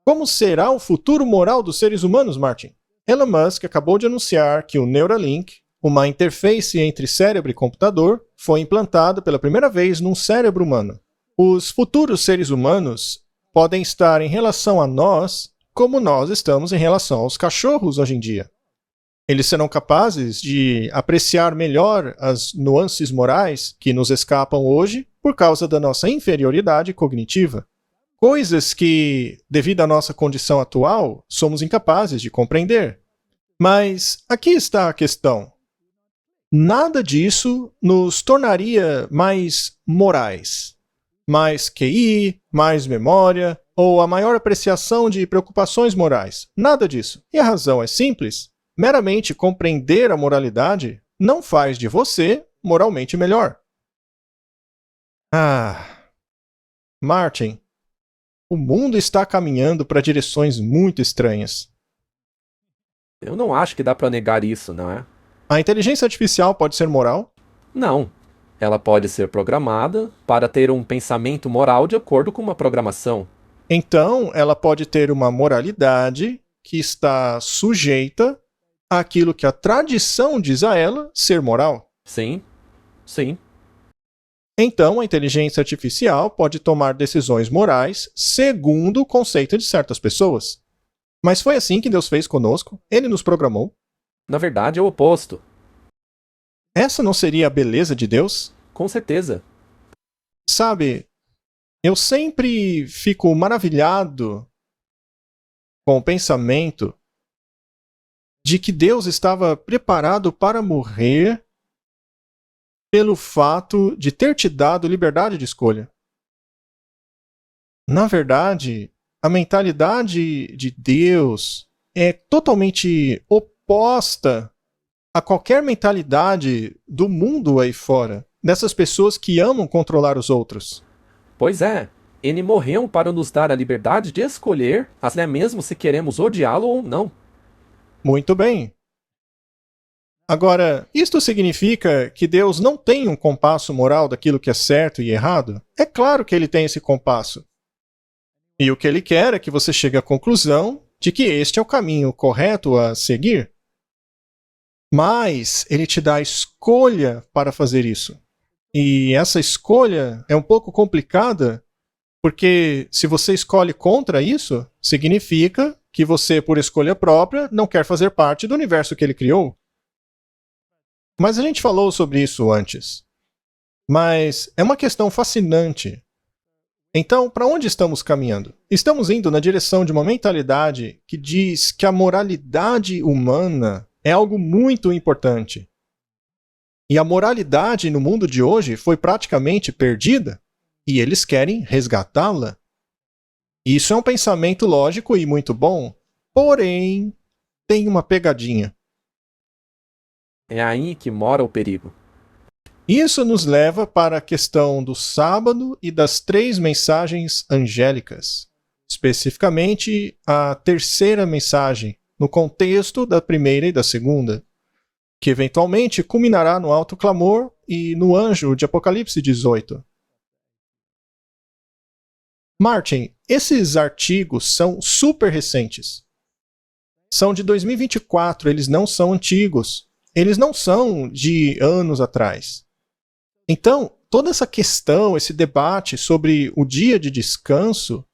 Como será o futuro moral dos seres humanos, Martin? Elon Musk acabou de anunciar que o Neuralink, uma interface entre cérebro e computador, foi implantado pela primeira vez num cérebro humano. Os futuros seres humanos podem estar em relação a nós como nós estamos em relação aos cachorros hoje em dia. Eles serão capazes de apreciar melhor as nuances morais que nos escapam hoje por causa da nossa inferioridade cognitiva. Coisas que, devido à nossa condição atual, somos incapazes de compreender. Mas aqui está a questão. Nada disso nos tornaria mais morais. Mais QI, mais memória, ou a maior apreciação de preocupações morais. Nada disso. E a razão é simples. Meramente compreender a moralidade não faz de você moralmente melhor. Martin, o mundo está caminhando para direções muito estranhas. Eu não acho que dá para negar isso, não é? A inteligência artificial pode ser moral? Não. Ela pode ser programada para ter um pensamento moral de acordo com uma programação. Então, ela pode ter uma moralidade que está sujeita àquilo que a tradição diz a ela ser moral. Sim, sim. Então, a inteligência artificial pode tomar decisões morais segundo o conceito de certas pessoas. Mas foi assim que Deus fez conosco. Ele nos programou. Na verdade, é o oposto. Essa não seria a beleza de Deus? Com certeza. Sabe, eu sempre fico maravilhado com o pensamento de que Deus estava preparado para morrer pelo fato de ter te dado liberdade de escolha. Na verdade, a mentalidade de Deus é totalmente oposta a qualquer mentalidade do mundo aí fora, dessas pessoas que amam controlar os outros. Pois é, ele morreu para nos dar a liberdade de escolher, até mesmo se queremos odiá-lo ou não. Muito bem. Agora, isto significa que Deus não tem um compasso moral daquilo que é certo e errado? É claro que ele tem esse compasso. E o que ele quer é que você chegue à conclusão de que este é o caminho correto a seguir. Mas ele te dá a escolha para fazer isso. E essa escolha é um pouco complicada, porque se você escolhe contra isso, significa que você, por escolha própria, não quer fazer parte do universo que ele criou. Mas a gente falou sobre isso antes. Mas é uma questão fascinante. Então, para onde estamos caminhando? Estamos indo na direção de uma mentalidade que diz que a moralidade humana é algo muito importante. E a moralidade no mundo de hoje foi praticamente perdida, e eles querem resgatá-la. Isso é um pensamento lógico e muito bom, porém, tem uma pegadinha. É aí que mora o perigo. Isso nos leva para a questão do sábado e das 3 mensagens angélicas. Especificamente, a terceira mensagem, no contexto da primeira e da segunda, que eventualmente culminará no alto clamor e no anjo de Apocalipse 18. Martin, esses artigos são super recentes. São de 2024, eles não são antigos. Eles não são de anos atrás. Então, toda essa questão, esse debate sobre o dia de descanso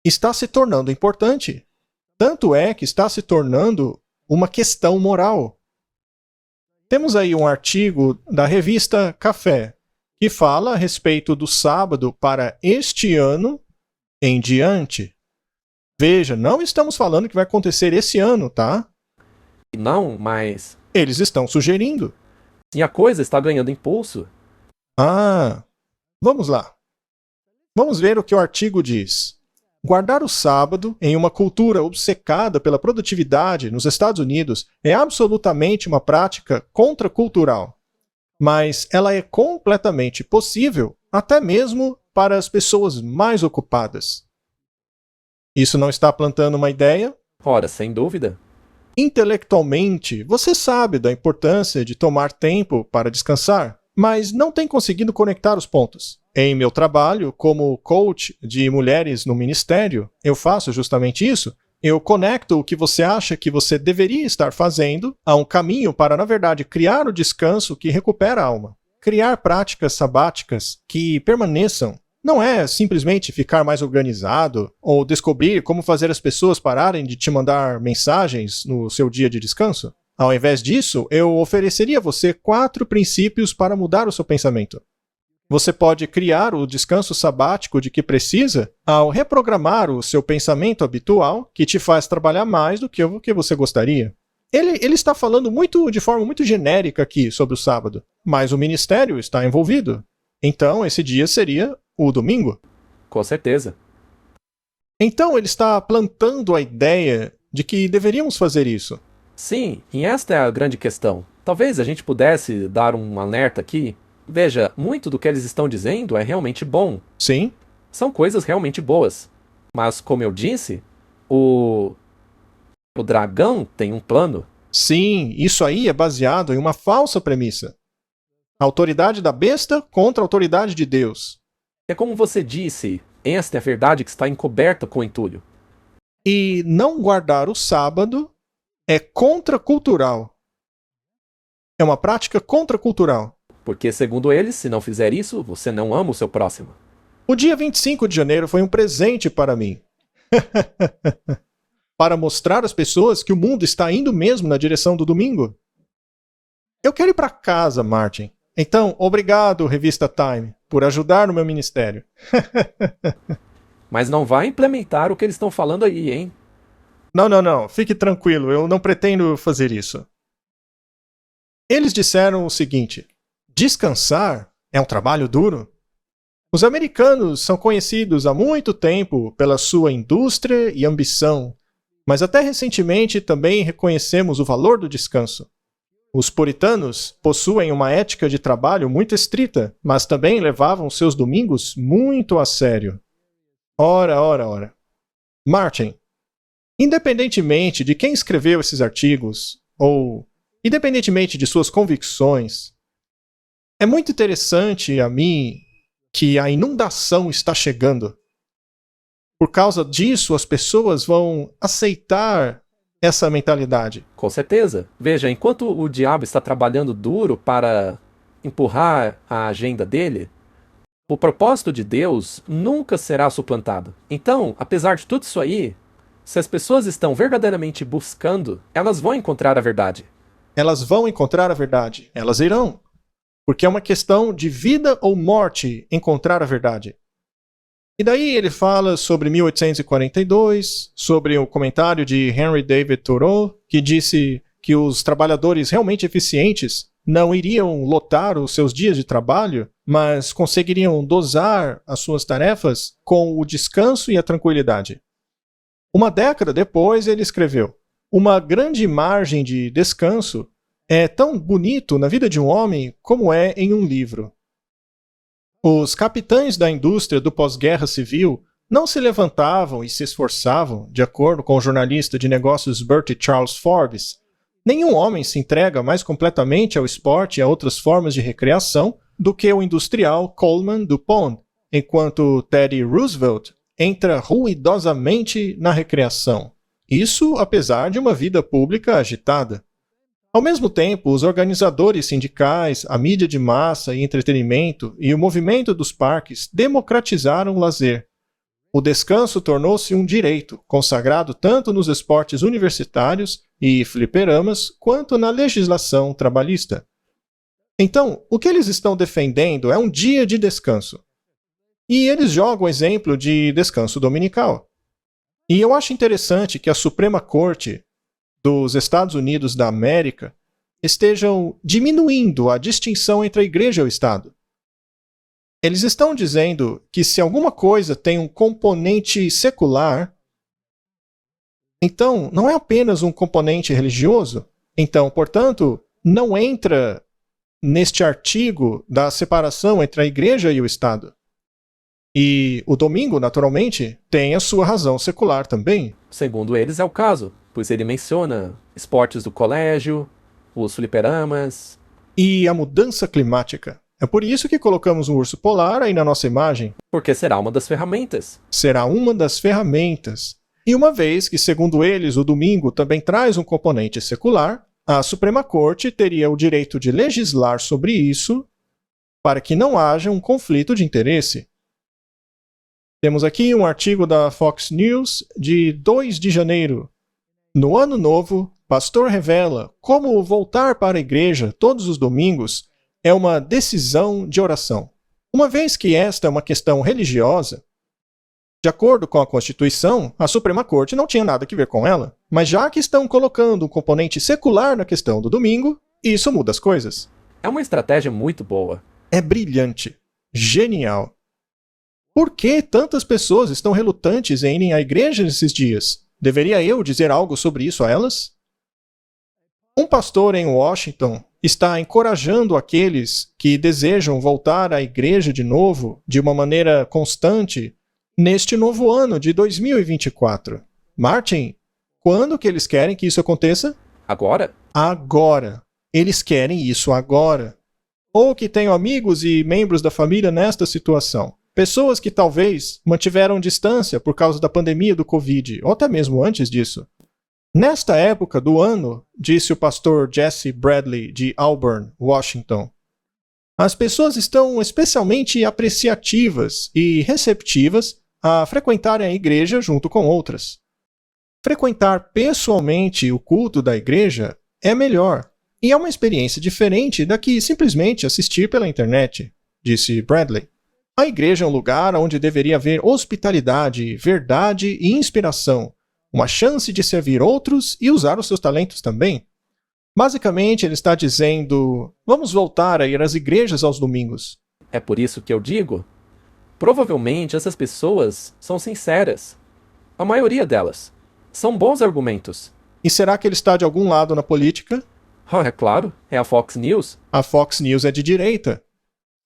está se tornando importante. Tanto é que está se tornando uma questão moral. Temos aí um artigo da revista Café, que fala a respeito do sábado para este ano em diante. Veja, não estamos falando que vai acontecer esse ano, tá? Não, mas... Eles estão sugerindo. E a coisa está ganhando impulso. Ah, vamos lá. Vamos ver o que o artigo diz. Guardar o sábado em uma cultura obcecada pela produtividade nos Estados Unidos é absolutamente uma prática contracultural. Mas ela é completamente possível, até mesmo para as pessoas mais ocupadas. Isso não está plantando uma ideia? Ora, sem dúvida. Intelectualmente, você sabe da importância de tomar tempo para descansar, mas não tem conseguido conectar os pontos. Em meu trabalho como coach de mulheres no ministério, eu faço justamente isso. Eu conecto o que você acha que você deveria estar fazendo a um caminho para, na verdade, criar o descanso que recupera a alma. Criar práticas sabáticas que permaneçam. Não é simplesmente ficar mais organizado ou descobrir como fazer as pessoas pararem de te mandar mensagens no seu dia de descanso. Ao invés disso, eu ofereceria a você 4 princípios para mudar o seu pensamento. Você pode criar o descanso sabático de que precisa ao reprogramar o seu pensamento habitual, que te faz trabalhar mais do que o que você gostaria. Ele está falando de forma muito genérica aqui sobre o sábado, mas o ministério está envolvido. Então, esse dia seria o domingo. Com certeza. Então, ele está plantando a ideia de que deveríamos fazer isso. Sim, e esta é a grande questão. Talvez a gente pudesse dar um alerta aqui. Veja, muito do que eles estão dizendo é realmente bom. Sim. São coisas realmente boas. Mas, como eu disse, o dragão tem um plano. Sim, isso aí é baseado em uma falsa premissa. A autoridade da besta contra a autoridade de Deus. É como você disse, esta é a verdade que está encoberta com entulho. E não guardar o sábado é contracultural. É uma prática contracultural. Porque, segundo eles, se não fizer isso, você não ama o seu próximo. O dia 25 de janeiro foi um presente para mim. Para mostrar às pessoas que o mundo está indo mesmo na direção do domingo. Eu quero ir para casa, Martin. Então, obrigado, revista Time, por ajudar no meu ministério. Mas não vai implementar o que eles estão falando aí, hein? Não. Fique tranquilo, eu não pretendo fazer isso. Eles disseram o seguinte: descansar é um trabalho duro. Os americanos são conhecidos há muito tempo pela sua indústria e ambição, mas até recentemente também reconhecemos o valor do descanso. Os puritanos possuem uma ética de trabalho muito estrita, mas também levavam seus domingos muito a sério. Ora. Martin, independentemente de quem escreveu esses artigos, ou independentemente de suas convicções, é muito interessante a mim que a inundação está chegando. Por causa disso, as pessoas vão aceitar essa mentalidade. Com certeza. Veja, enquanto o diabo está trabalhando duro para empurrar a agenda dele, o propósito de Deus nunca será suplantado. Então, apesar de tudo isso aí, se as pessoas estão verdadeiramente buscando, elas vão encontrar a verdade. Elas vão encontrar a verdade. Elas irão. Porque é uma questão de vida ou morte encontrar a verdade. E daí ele fala sobre 1842, sobre o comentário de Henry David Thoreau, que disse que os trabalhadores realmente eficientes não iriam lotar os seus dias de trabalho, mas conseguiriam dosar as suas tarefas com o descanso e a tranquilidade. Uma década depois ele escreveu: uma grande margem de descanso é tão bonito na vida de um homem como é em um livro. Os capitães da indústria do pós-guerra civil não se levantavam e se esforçavam, de acordo com o jornalista de negócios Bertie Charles Forbes. Nenhum homem se entrega mais completamente ao esporte e a outras formas de recreação do que o industrial Coleman DuPont, enquanto Teddy Roosevelt entra ruidosamente na recreação. Isso apesar de uma vida pública agitada. Ao mesmo tempo, os organizadores sindicais, a mídia de massa e entretenimento e o movimento dos parques democratizaram o lazer. O descanso tornou-se um direito, consagrado tanto nos esportes universitários e fliperamas, quanto na legislação trabalhista. Então, o que eles estão defendendo é um dia de descanso. E eles jogam o exemplo de descanso dominical. E eu acho interessante que a Suprema Corte dos Estados Unidos da América estejam diminuindo a distinção entre a igreja e o Estado. Eles estão dizendo que se alguma coisa tem um componente secular, então não é apenas um componente religioso. Então, portanto, não entra neste artigo da separação entre a igreja e o Estado. E o domingo, naturalmente, tem a sua razão secular também. Segundo eles, é o caso, pois ele menciona esportes do colégio, os fliperamas. E a mudança climática. É por isso que colocamos um urso polar aí na nossa imagem. Porque será uma das ferramentas. Será uma das ferramentas. E uma vez que, segundo eles, o domingo também traz um componente secular, a Suprema Corte teria o direito de legislar sobre isso para que não haja um conflito de interesse. Temos aqui um artigo da Fox News de 2 de janeiro. No Ano Novo, pastor revela como voltar para a igreja todos os domingos é uma decisão de oração. Uma vez que esta é uma questão religiosa, de acordo com a Constituição, a Suprema Corte não tinha nada a ver com ela, mas já que estão colocando um componente secular na questão do domingo, isso muda as coisas. É uma estratégia muito boa. É brilhante. Genial. Por que tantas pessoas estão relutantes em irem à igreja nesses dias? Deveria eu dizer algo sobre isso a elas? Um pastor em Washington está encorajando aqueles que desejam voltar à igreja de novo de uma maneira constante neste novo ano de 2024. Martin, quando que eles querem que isso aconteça? Agora? Agora. Eles querem isso agora. Ou que tenham amigos e membros da família nesta situação. Pessoas que talvez mantiveram distância por causa da pandemia do Covid, ou até mesmo antes disso. Nesta época do ano, disse o pastor Jesse Bradley de Auburn, Washington, as pessoas estão especialmente apreciativas e receptivas a frequentarem a igreja junto com outras. Frequentar pessoalmente o culto da igreja é melhor, e é uma experiência diferente da que simplesmente assistir pela internet, disse Bradley. A igreja é um lugar onde deveria haver hospitalidade, verdade e inspiração, uma chance de servir outros e usar os seus talentos também. Basicamente, ele está dizendo, vamos voltar a ir às igrejas aos domingos. É por isso que eu digo, provavelmente essas pessoas são sinceras. A maioria delas. São bons argumentos. E será que ele está de algum lado na política? Oh, é claro, é a Fox News. A Fox News é de direita.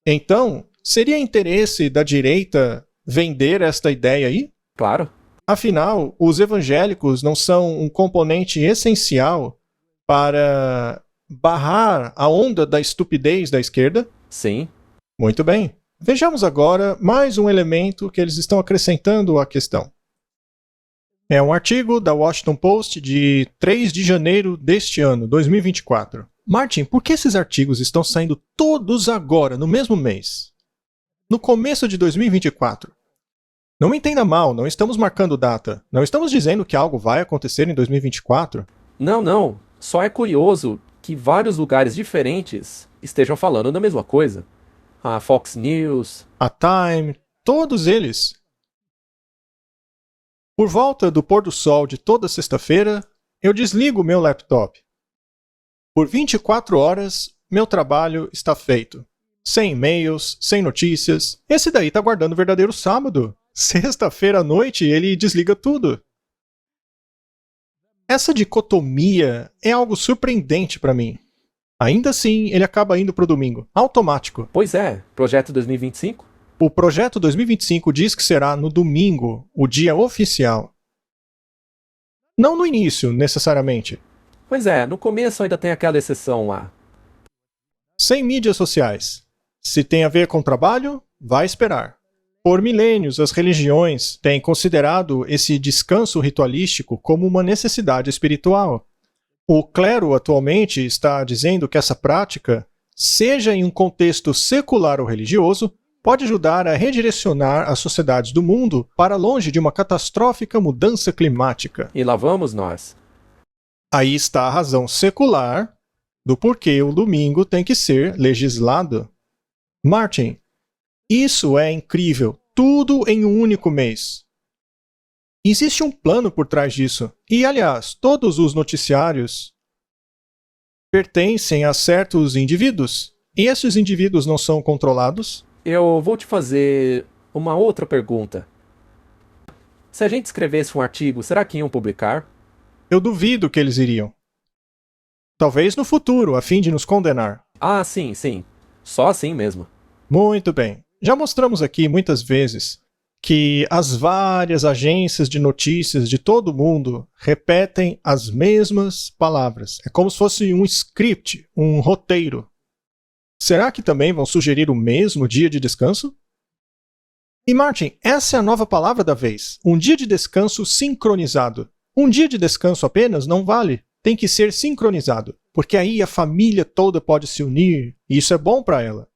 Então, seria interesse da direita vender esta ideia aí? Claro. Afinal, os evangélicos não são um componente essencial para barrar a onda da estupidez da esquerda? Sim. Muito bem. Vejamos agora mais um elemento que eles estão acrescentando à questão. É um artigo da Washington Post de 3 de janeiro deste ano, 2024. Martin, por que esses artigos estão saindo todos agora, no mesmo mês? No começo de 2024. Não me entenda mal, não estamos marcando data. Não estamos dizendo que algo vai acontecer em 2024. Não. Só é curioso que vários lugares diferentes estejam falando da mesma coisa. A Fox News, a Time, todos eles. Por volta do pôr do sol de toda sexta-feira, eu desligo meu laptop. Por 24 horas, meu trabalho está feito. Sem e-mails, sem notícias. Esse daí tá guardando o verdadeiro sábado. Sexta-feira à noite, ele desliga tudo. Essa dicotomia é algo surpreendente para mim. Ainda assim, ele acaba indo pro domingo. Automático. Pois é, Projeto 2025? O Projeto 2025 diz que será no domingo, o dia oficial. Não no início, necessariamente. Pois é, no começo ainda tem aquela exceção lá. Sem mídias sociais. Se tem a ver com trabalho, vai esperar. Por milênios, as religiões têm considerado esse descanso ritualístico como uma necessidade espiritual. O clero atualmente está dizendo que essa prática, seja em um contexto secular ou religioso, pode ajudar a redirecionar as sociedades do mundo para longe de uma catastrófica mudança climática. E lá vamos nós. Aí está a razão secular do porquê o domingo tem que ser legislado. Martin, isso é incrível, tudo em um único mês. Existe um plano por trás disso. E, aliás, todos os noticiários pertencem a certos indivíduos. E esses indivíduos não são controlados? Eu vou te fazer uma outra pergunta. Se a gente escrevesse um artigo, será que iam publicar? Eu duvido que eles iriam. Talvez no futuro, a fim de nos condenar. Ah, sim. Só assim mesmo. Muito bem. Já mostramos aqui muitas vezes que as várias agências de notícias de todo o mundo repetem as mesmas palavras. É como se fosse um script, um roteiro. Será que também vão sugerir o mesmo dia de descanso? E Martin, essa é a nova palavra da vez. Um dia de descanso sincronizado. Um dia de descanso apenas não vale. Tem que ser sincronizado. Porque aí a família toda pode se unir e isso é bom para ela.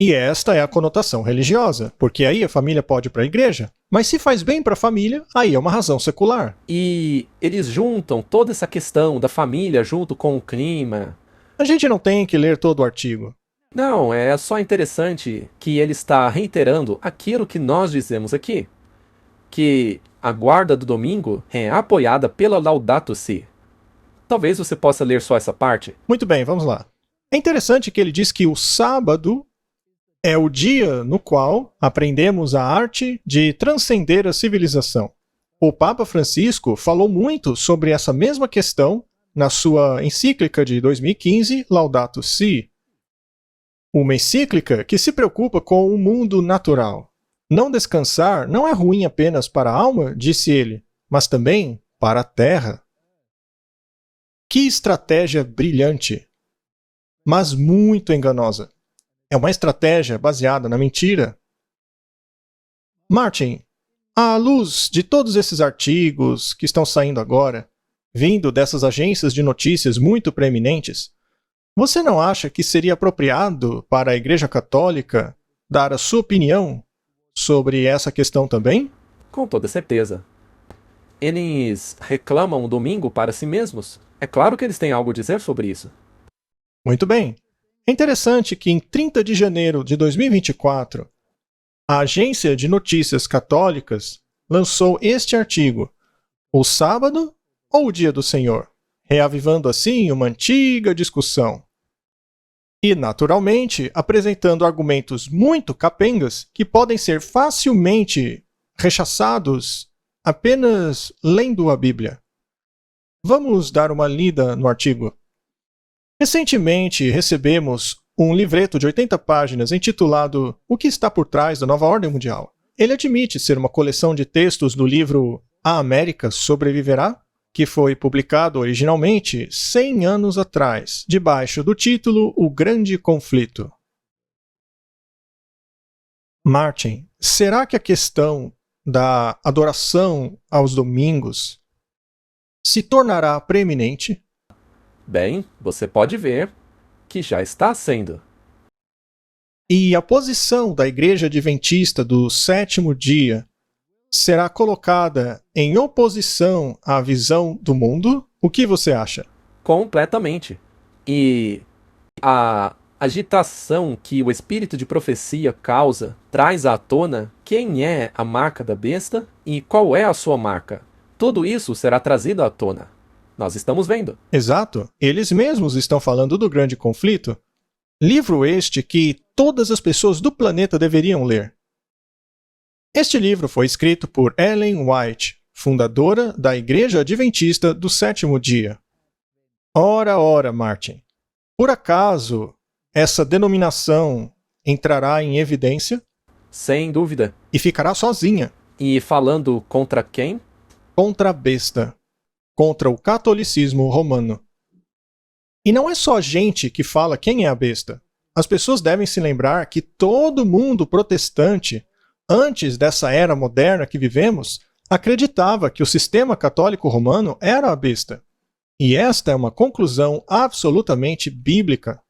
E esta é a conotação religiosa, porque aí a família pode ir para a igreja. Mas se faz bem para a família, aí é uma razão secular. E eles juntam toda essa questão da família junto com o clima. A gente não tem que ler todo o artigo. Não, é só interessante que ele está reiterando aquilo que nós dizemos aqui. Que a guarda do domingo é apoiada pela Laudato Si. Talvez você possa ler só essa parte. Muito bem, vamos lá. É interessante que ele diz que o sábado é o dia no qual aprendemos a arte de transcender a civilização. O Papa Francisco falou muito sobre essa mesma questão na sua encíclica de 2015, Laudato Si. Uma encíclica que se preocupa com o mundo natural. Não descansar não é ruim apenas para a alma, disse ele, mas também para a terra. Que estratégia brilhante, mas muito enganosa. É uma estratégia baseada na mentira. Martin, à luz de todos esses artigos que estão saindo agora, vindo dessas agências de notícias muito preeminentes, você não acha que seria apropriado para a Igreja Católica dar a sua opinião sobre essa questão também? Com toda certeza. Eles reclamam o domingo para si mesmos. É claro que eles têm algo a dizer sobre isso. Muito bem. É interessante que em 30 de janeiro de 2024, a Agência de Notícias Católicas lançou este artigo, O Sábado ou o Dia do Senhor? Reavivando assim uma antiga discussão. E, naturalmente, apresentando argumentos muito capengas que podem ser facilmente rechaçados apenas lendo a Bíblia. Vamos dar uma lida no artigo. Recentemente recebemos um livreto de 80 páginas intitulado O que está por trás da Nova Ordem Mundial. Ele admite ser uma coleção de textos do livro A América Sobreviverá, que foi publicado originalmente 100 anos atrás, debaixo do título O Grande Conflito. Martin, será que a questão da adoração aos domingos se tornará preeminente? Bem, você pode ver que já está sendo. E a posição da Igreja Adventista do Sétimo Dia será colocada em oposição à visão do mundo? O que você acha? Completamente. E a agitação que o espírito de profecia causa traz à tona quem é a marca da besta e qual é a sua marca. Tudo isso será trazido à tona. Nós estamos vendo. Exato. Eles mesmos estão falando do grande conflito. Livro este que todas as pessoas do planeta deveriam ler. Este livro foi escrito por Ellen White, fundadora da Igreja Adventista do Sétimo Dia. Ora, Martin. Por acaso, essa denominação entrará em evidência? Sem dúvida. E ficará sozinha. E falando contra quem? Contra a besta. Contra o catolicismo romano. E não é só a gente que fala quem é a besta. As pessoas devem se lembrar que todo mundo protestante, antes dessa era moderna que vivemos, acreditava que o sistema católico romano era a besta. E esta é uma conclusão absolutamente bíblica.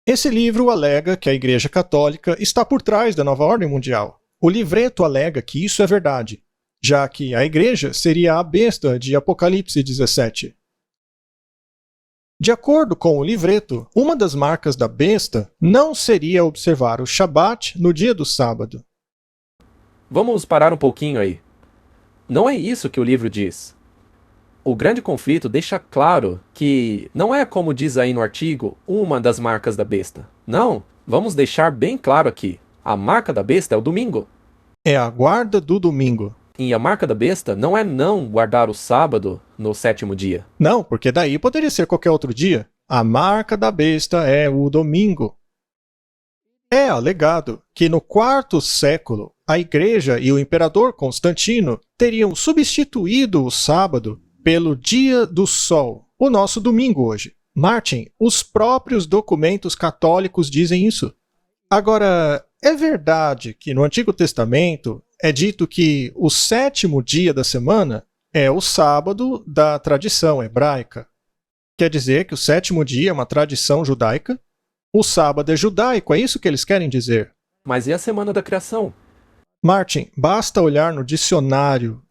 Esse livro alega que a Igreja Católica está por trás da nova ordem mundial. O livreto alega que isso é verdade, já que a Igreja seria a besta de Apocalipse 17. De acordo com o livreto, uma das marcas da besta não seria observar o Shabat no dia do sábado. Vamos parar um pouquinho aí. Não é isso que o livro diz. O grande conflito deixa claro que não é como diz aí no artigo, uma das marcas da besta. Não, vamos deixar bem claro aqui. A marca da besta é o domingo. É a guarda do domingo. E a marca da besta não é não guardar o sábado no sétimo dia. Não, porque daí poderia ser qualquer outro dia. A marca da besta é o domingo. É alegado que no quarto século, a Igreja e o imperador Constantino teriam substituído o sábado pelo dia do sol, o nosso domingo hoje. Martin, os próprios documentos católicos dizem isso. Agora, é verdade que no Antigo Testamento é dito que o sétimo dia da semana é o sábado da tradição hebraica. Quer dizer que o sétimo dia é uma tradição judaica? O sábado é judaico, é isso que eles querem dizer. Mas e a semana da criação? Martin, basta olhar no dicionário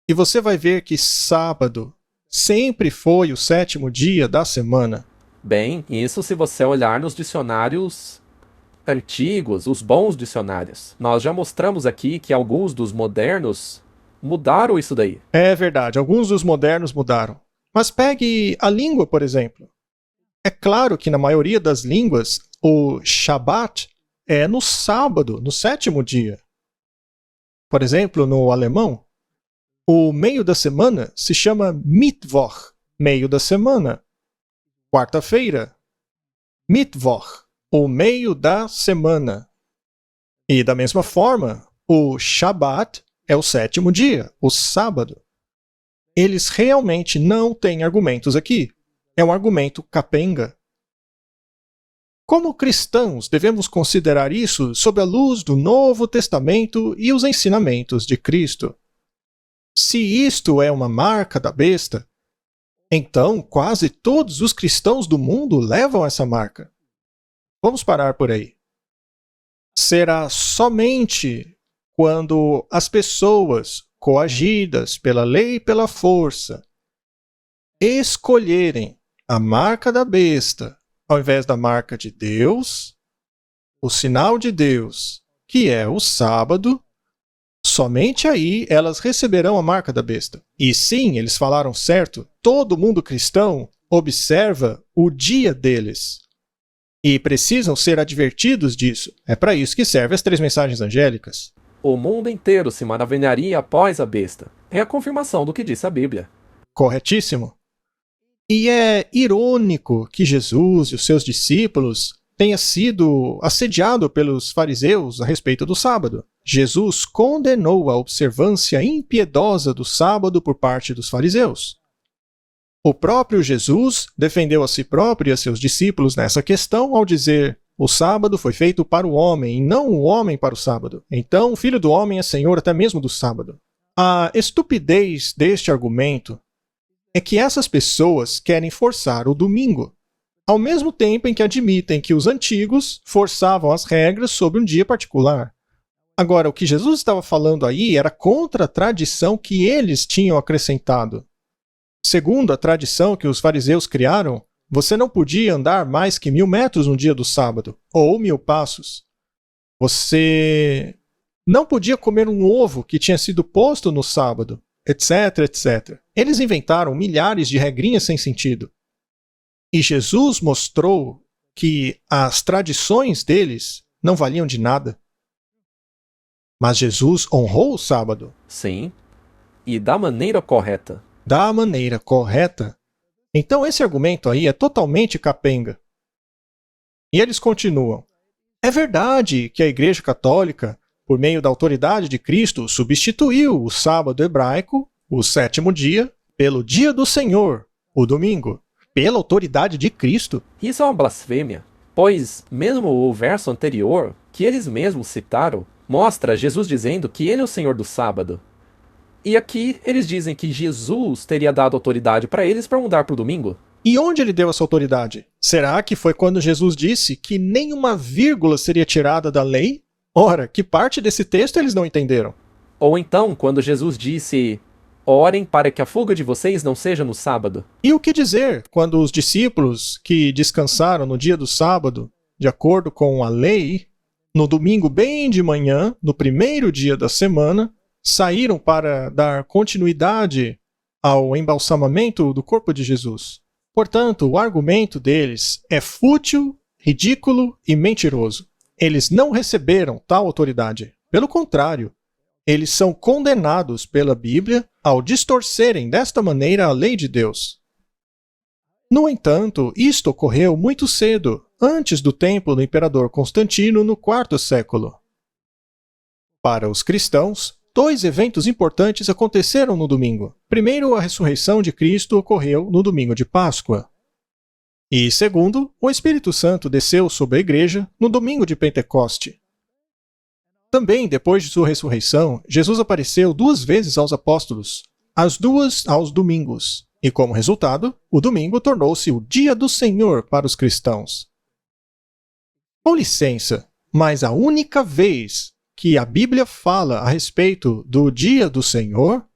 e você vai ver que sábado sempre foi o sétimo dia da semana. Bem, isso se você olhar nos dicionários antigos, os bons dicionários. Nós já mostramos aqui que alguns dos modernos mudaram isso daí. É verdade, alguns dos modernos mudaram. Mas pegue a língua, por exemplo. É claro que na maioria das línguas, o Shabat é no sábado, no sétimo dia. Por exemplo, no alemão, o meio da semana se chama Mittwoch, meio da semana. Quarta-feira, Mittwoch, o meio da semana. E da mesma forma, o Shabat é o sétimo dia, o sábado. Eles realmente não têm argumentos aqui. É um argumento capenga. Como cristãos, devemos considerar isso sob a luz do Novo Testamento e os ensinamentos de Cristo. Se isto é uma marca da besta, então quase todos os cristãos do mundo levam essa marca. Vamos parar por aí. Será somente quando as pessoas coagidas pela lei e pela força escolherem a marca da besta ao invés da marca de Deus, o sinal de Deus, que é o sábado, somente aí elas receberão a marca da besta. E sim, eles falaram certo, todo mundo cristão observa o dia deles. E precisam ser advertidos disso. É para isso que servem as 3 mensagens angélicas. O mundo inteiro se maravilharia após a besta. É a confirmação do que disse a Bíblia. Corretíssimo. E é irônico que Jesus e os seus discípulos tenha sido assediado pelos fariseus a respeito do sábado. Jesus condenou a observância impiedosa do sábado por parte dos fariseus. O próprio Jesus defendeu a si próprio e a seus discípulos nessa questão ao dizer: o sábado foi feito para o homem e não o homem para o sábado. Então o Filho do Homem é Senhor até mesmo do sábado. A estupidez deste argumento é que essas pessoas querem forçar o domingo, ao mesmo tempo em que admitem que os antigos forçavam as regras sobre um dia particular. Agora, o que Jesus estava falando aí era contra a tradição que eles tinham acrescentado. Segundo a tradição que os fariseus criaram, você não podia andar mais que 1000 metros no dia do sábado, ou 1000 passos. Você não podia comer um ovo que tinha sido posto no sábado, etc, etc. Eles inventaram milhares de regrinhas sem sentido. E Jesus mostrou que as tradições deles não valiam de nada. Mas Jesus honrou o sábado. Sim, e da maneira correta. Da maneira correta. Então esse argumento aí é totalmente capenga. E eles continuam. É verdade que a Igreja Católica, por meio da autoridade de Cristo, substituiu o sábado hebraico, o 7º dia, pelo dia do Senhor, o domingo, pela autoridade de Cristo. Isso é uma blasfêmia, pois mesmo o verso anterior, que eles mesmos citaram, mostra Jesus dizendo que ele é o Senhor do sábado. E aqui eles dizem que Jesus teria dado autoridade para eles para mudar para o domingo. E onde ele deu essa autoridade? Será que foi quando Jesus disse que nenhuma vírgula seria tirada da lei? Ora, que parte desse texto eles não entenderam? Ou então, quando Jesus disse: orem para que a fuga de vocês não seja no sábado. E o que dizer quando os discípulos que descansaram no dia do sábado, de acordo com a lei, no domingo bem de manhã, no primeiro dia da semana, saíram para dar continuidade ao embalsamamento do corpo de Jesus? Portanto, o argumento deles é fútil, ridículo e mentiroso. Eles não receberam tal autoridade. Pelo contrário, eles são condenados pela Bíblia ao distorcerem desta maneira a lei de Deus. No entanto, isto ocorreu muito cedo, antes do tempo do imperador Constantino no IV século. Para os cristãos, 2 eventos importantes aconteceram no domingo. Primeiro, a ressurreição de Cristo ocorreu no domingo de Páscoa. E segundo, o Espírito Santo desceu sobre a igreja no domingo de Pentecoste. Também, depois de sua ressurreição, Jesus apareceu 2 vezes aos apóstolos, as 2 aos domingos, e como resultado, o domingo tornou-se o dia do Senhor para os cristãos. Com licença, mas a única vez que a Bíblia fala a respeito do dia do Senhor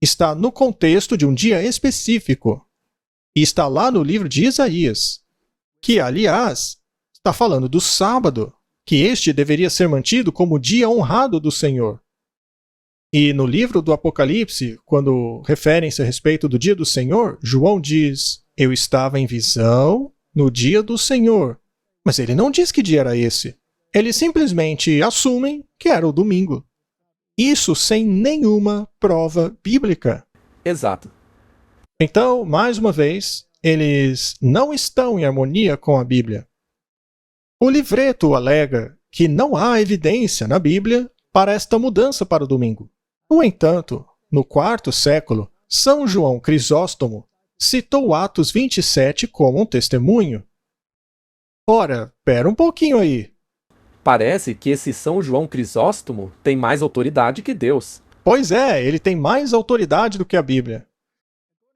está no contexto de um dia específico, e está lá no livro de Isaías, que, aliás, está falando do sábado, que este deveria ser mantido como dia honrado do Senhor. E no livro do Apocalipse, quando referem-se a respeito do dia do Senhor, João diz: eu estava em visão no dia do Senhor. Mas ele não diz que dia era esse. Eles simplesmente assumem que era o domingo. Isso sem nenhuma prova bíblica. Exato. Então, mais uma vez, eles não estão em harmonia com a Bíblia. O livreto alega que não há evidência na Bíblia para esta mudança para o domingo. No entanto, no IV século, São João Crisóstomo citou Atos 27 como um testemunho. Ora, pera um pouquinho aí. Parece que esse São João Crisóstomo tem mais autoridade que Deus. Pois é, ele tem mais autoridade do que a Bíblia.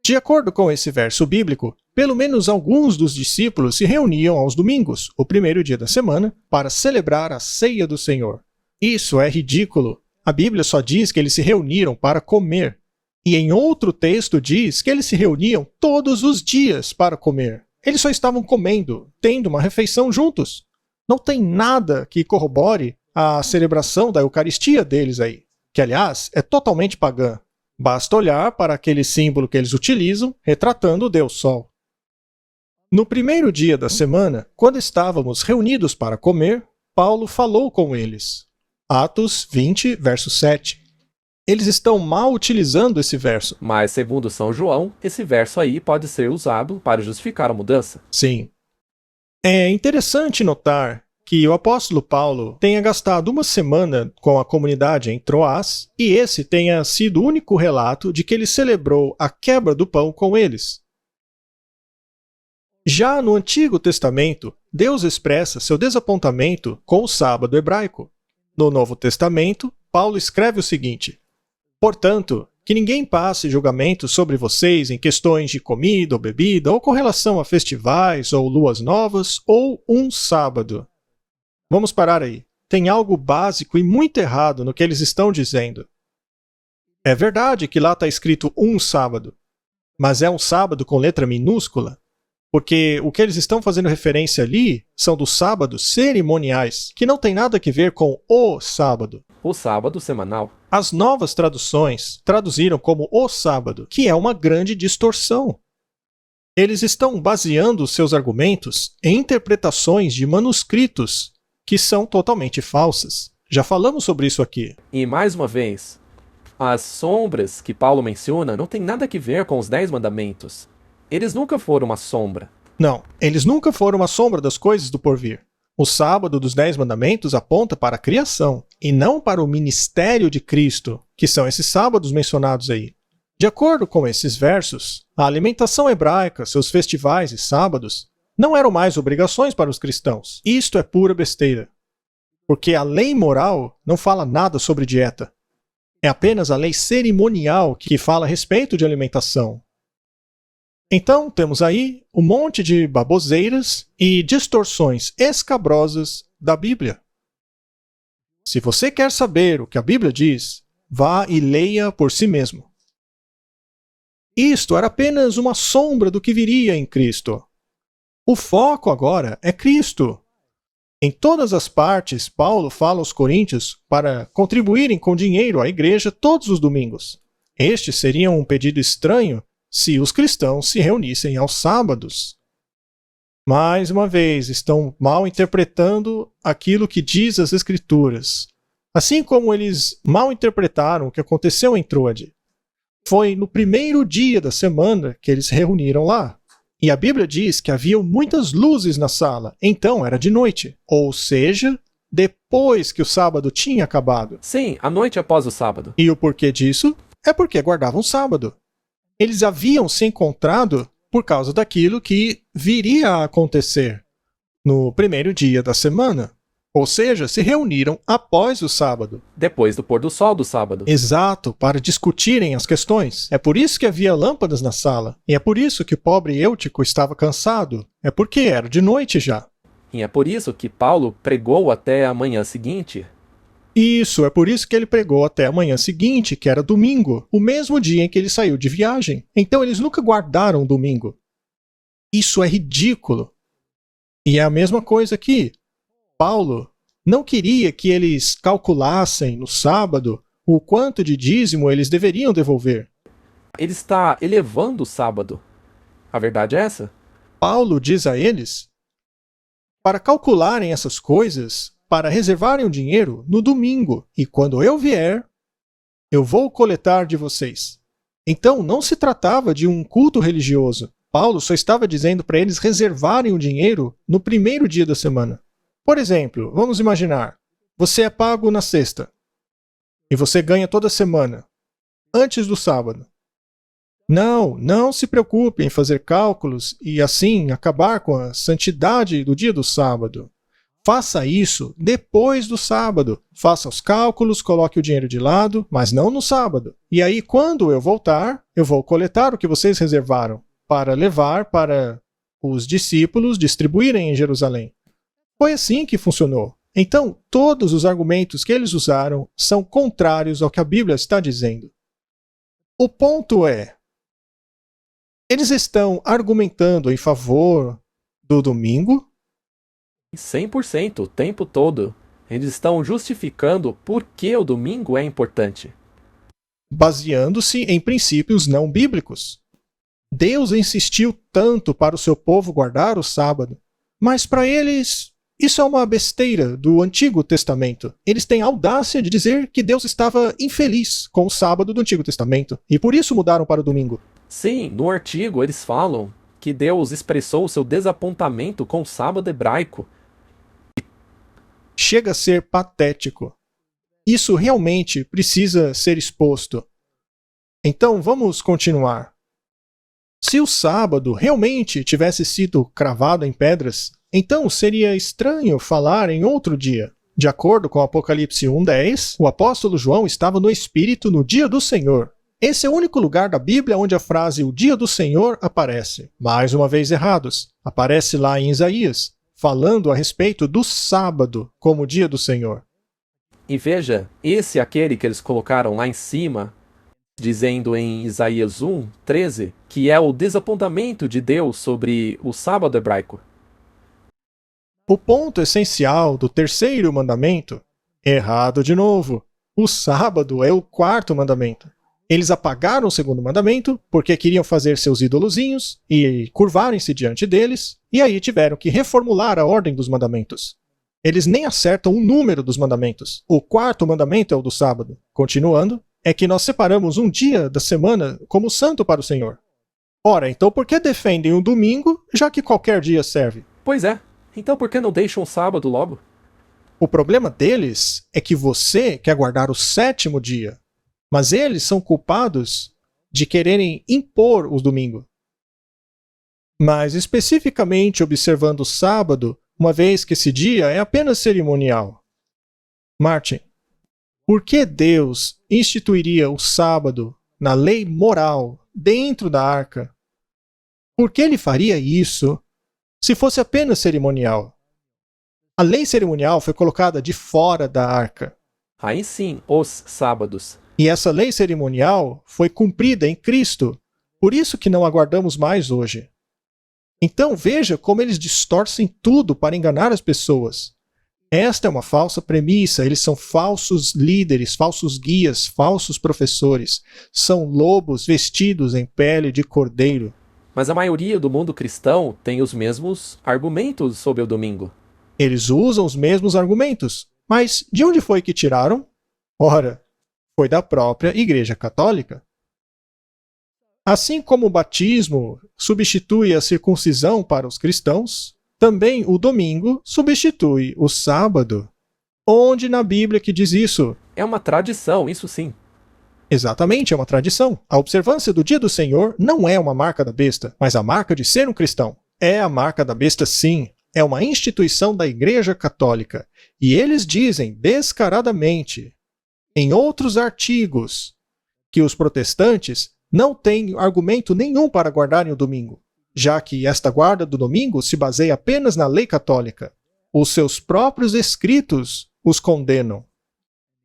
De acordo com esse verso bíblico, pelo menos alguns dos discípulos se reuniam aos domingos, o primeiro dia da semana, para celebrar a ceia do Senhor. Isso é ridículo. A Bíblia só diz que eles se reuniram para comer. E em outro texto diz que eles se reuniam todos os dias para comer. Eles só estavam comendo, tendo uma refeição juntos. Não tem nada que corrobore a celebração da Eucaristia deles aí, que aliás é totalmente pagã. Basta olhar para aquele símbolo que eles utilizam, retratando o Deus Sol. No primeiro dia da semana, quando estávamos reunidos para comer, Paulo falou com eles. Atos 20, verso 7. Eles estão mal utilizando esse verso. Mas, segundo São João, esse verso aí pode ser usado para justificar a mudança. Sim. É interessante notar que o apóstolo Paulo tenha gastado uma semana com a comunidade em Troás e esse tenha sido o único relato de que ele celebrou a quebra do pão com eles. Já no Antigo Testamento, Deus expressa seu desapontamento com o sábado hebraico. No Novo Testamento, Paulo escreve o seguinte: portanto, que ninguém passe julgamento sobre vocês em questões de comida ou bebida, ou com relação a festivais, ou luas novas, ou um sábado. Vamos parar aí. Tem algo básico e muito errado no que eles estão dizendo. É verdade que lá está escrito um sábado, mas é um sábado com letra minúscula, porque o que eles estão fazendo referência ali são dos sábados cerimoniais, que não tem nada a ver com o sábado. O sábado semanal. As novas traduções traduziram como o sábado, que é uma grande distorção. Eles estão baseando seus argumentos em interpretações de manuscritos que são totalmente falsas. Já falamos sobre isso aqui. E mais uma vez, as sombras que Paulo menciona não tem nada a ver com os 10 mandamentos. Eles nunca foram uma sombra. Não, eles nunca foram uma sombra das coisas do porvir. O sábado dos 10 mandamentos aponta para a criação, e não para o ministério de Cristo, que são esses sábados mencionados aí. De acordo com esses versos, a alimentação hebraica, seus festivais e sábados, não eram mais obrigações para os cristãos. Isto é pura besteira. Porque a lei moral não fala nada sobre dieta. É apenas a lei cerimonial que fala a respeito de alimentação. Então, temos aí um monte de baboseiras e distorções escabrosas da Bíblia. Se você quer saber o que a Bíblia diz, vá e leia por si mesmo. Isto era apenas uma sombra do que viria em Cristo. O foco agora é Cristo. Em todas as partes, Paulo fala aos coríntios para contribuírem com dinheiro à igreja todos os domingos. Este seria um pedido estranho se os cristãos se reunissem aos sábados. Mais uma vez, estão mal interpretando aquilo que diz as Escrituras. Assim como eles mal interpretaram o que aconteceu em Troade. Foi no primeiro dia da semana que eles se reuniram lá. E a Bíblia diz que havia muitas luzes na sala, então era de noite. Ou seja, depois que o sábado tinha acabado. Sim, a noite após o sábado. E o porquê disso? É porque guardavam sábado. Eles haviam se encontrado por causa daquilo que viria a acontecer no primeiro dia da semana. Ou seja, se reuniram após o sábado. Depois do pôr do sol do sábado. Exato, para discutirem as questões. É por isso que havia lâmpadas na sala. E é por isso que o pobre Eutico estava cansado. É porque era de noite já. E é por isso que Paulo pregou até a manhã seguinte. Isso, é por isso que ele pregou até a manhã seguinte, que era domingo, o mesmo dia em que ele saiu de viagem. Então eles nunca guardaram domingo. Isso é ridículo. E é a mesma coisa aqui. Paulo não queria que eles calculassem no sábado o quanto de dízimo eles deveriam devolver. Ele está elevando o sábado. A verdade é essa. Paulo diz a eles para calcularem essas coisas, para reservarem o dinheiro no domingo, e quando eu vier, eu vou coletar de vocês. Então não se tratava de um culto religioso. Paulo só estava dizendo para eles reservarem o dinheiro no primeiro dia da semana. Por exemplo, vamos imaginar, você é pago na sexta e você ganha toda semana, antes do sábado. Não se preocupe em fazer cálculos e assim acabar com a santidade do dia do sábado. Faça isso depois do sábado. Faça os cálculos, coloque o dinheiro de lado, mas não no sábado. E aí, quando eu voltar, eu vou coletar o que vocês reservaram para levar para os discípulos distribuírem em Jerusalém. Foi assim que funcionou. Então, todos os argumentos que eles usaram são contrários ao que a Bíblia está dizendo. O ponto é, eles estão argumentando em favor do domingo? 100%, o tempo todo. Eles estão justificando por que o domingo é importante. Baseando-se em princípios não bíblicos. Deus insistiu tanto para o seu povo guardar o sábado, mas para eles isso é uma besteira do Antigo Testamento. Eles têm a audácia de dizer que Deus estava infeliz com o sábado do Antigo Testamento e por isso mudaram para o domingo. Sim, no artigo eles falam que Deus expressou o seu desapontamento com o sábado hebraico. Chega a ser patético. Isso realmente precisa ser exposto. Então vamos continuar. Se o sábado realmente tivesse sido cravado em pedras, então seria estranho falar em outro dia. De acordo com Apocalipse 1:10, o apóstolo João estava no Espírito no dia do Senhor. Esse é o único lugar da Bíblia onde a frase "o dia do Senhor" aparece. Mais uma vez errados. Aparece lá em Isaías, falando a respeito do sábado como dia do Senhor. E veja, esse é aquele que eles colocaram lá em cima, dizendo em Isaías 1:13, que é o desapontamento de Deus sobre o sábado hebraico. O ponto essencial do terceiro mandamento, errado de novo. O sábado é o quarto mandamento. Eles apagaram o segundo mandamento porque queriam fazer seus ídolozinhos e curvarem-se diante deles, e aí tiveram que reformular a ordem dos mandamentos. Eles nem acertam o número dos mandamentos. O quarto mandamento é o do sábado. Continuando, é que nós separamos um dia da semana como santo para o Senhor. Ora, então por que defendem o domingo, já que qualquer dia serve? Pois é, então por que não deixam o sábado logo? O problema deles é que você quer guardar o sétimo dia, mas eles são culpados de quererem impor o domingo. Mas especificamente observando o sábado, uma vez que esse dia é apenas cerimonial. Martin, por que Deus instituiria o sábado na lei moral dentro da arca? Por que ele faria isso se fosse apenas cerimonial? A lei cerimonial foi colocada de fora da arca. Aí sim, os sábados. E essa lei cerimonial foi cumprida em Cristo. Por isso que não aguardamos mais hoje. Então veja como eles distorcem tudo para enganar as pessoas. Esta é uma falsa premissa. Eles são falsos líderes, falsos guias, falsos professores. São lobos vestidos em pele de cordeiro. Mas a maioria do mundo cristão tem os mesmos argumentos sobre o domingo. Eles usam os mesmos argumentos. Mas de onde foi que tiraram? Ora, foi da própria Igreja Católica. Assim como o batismo substitui a circuncisão para os cristãos, também o domingo substitui o sábado. Onde na Bíblia que diz isso? É uma tradição, isso sim. Exatamente, é uma tradição. A observância do dia do Senhor não é uma marca da besta, mas a marca de ser um cristão. É a marca da besta, sim. É uma instituição da Igreja Católica. E eles dizem descaradamente, em outros artigos, que os protestantes não têm argumento nenhum para guardarem o domingo, já que esta guarda do domingo se baseia apenas na lei católica. Os seus próprios escritos os condenam.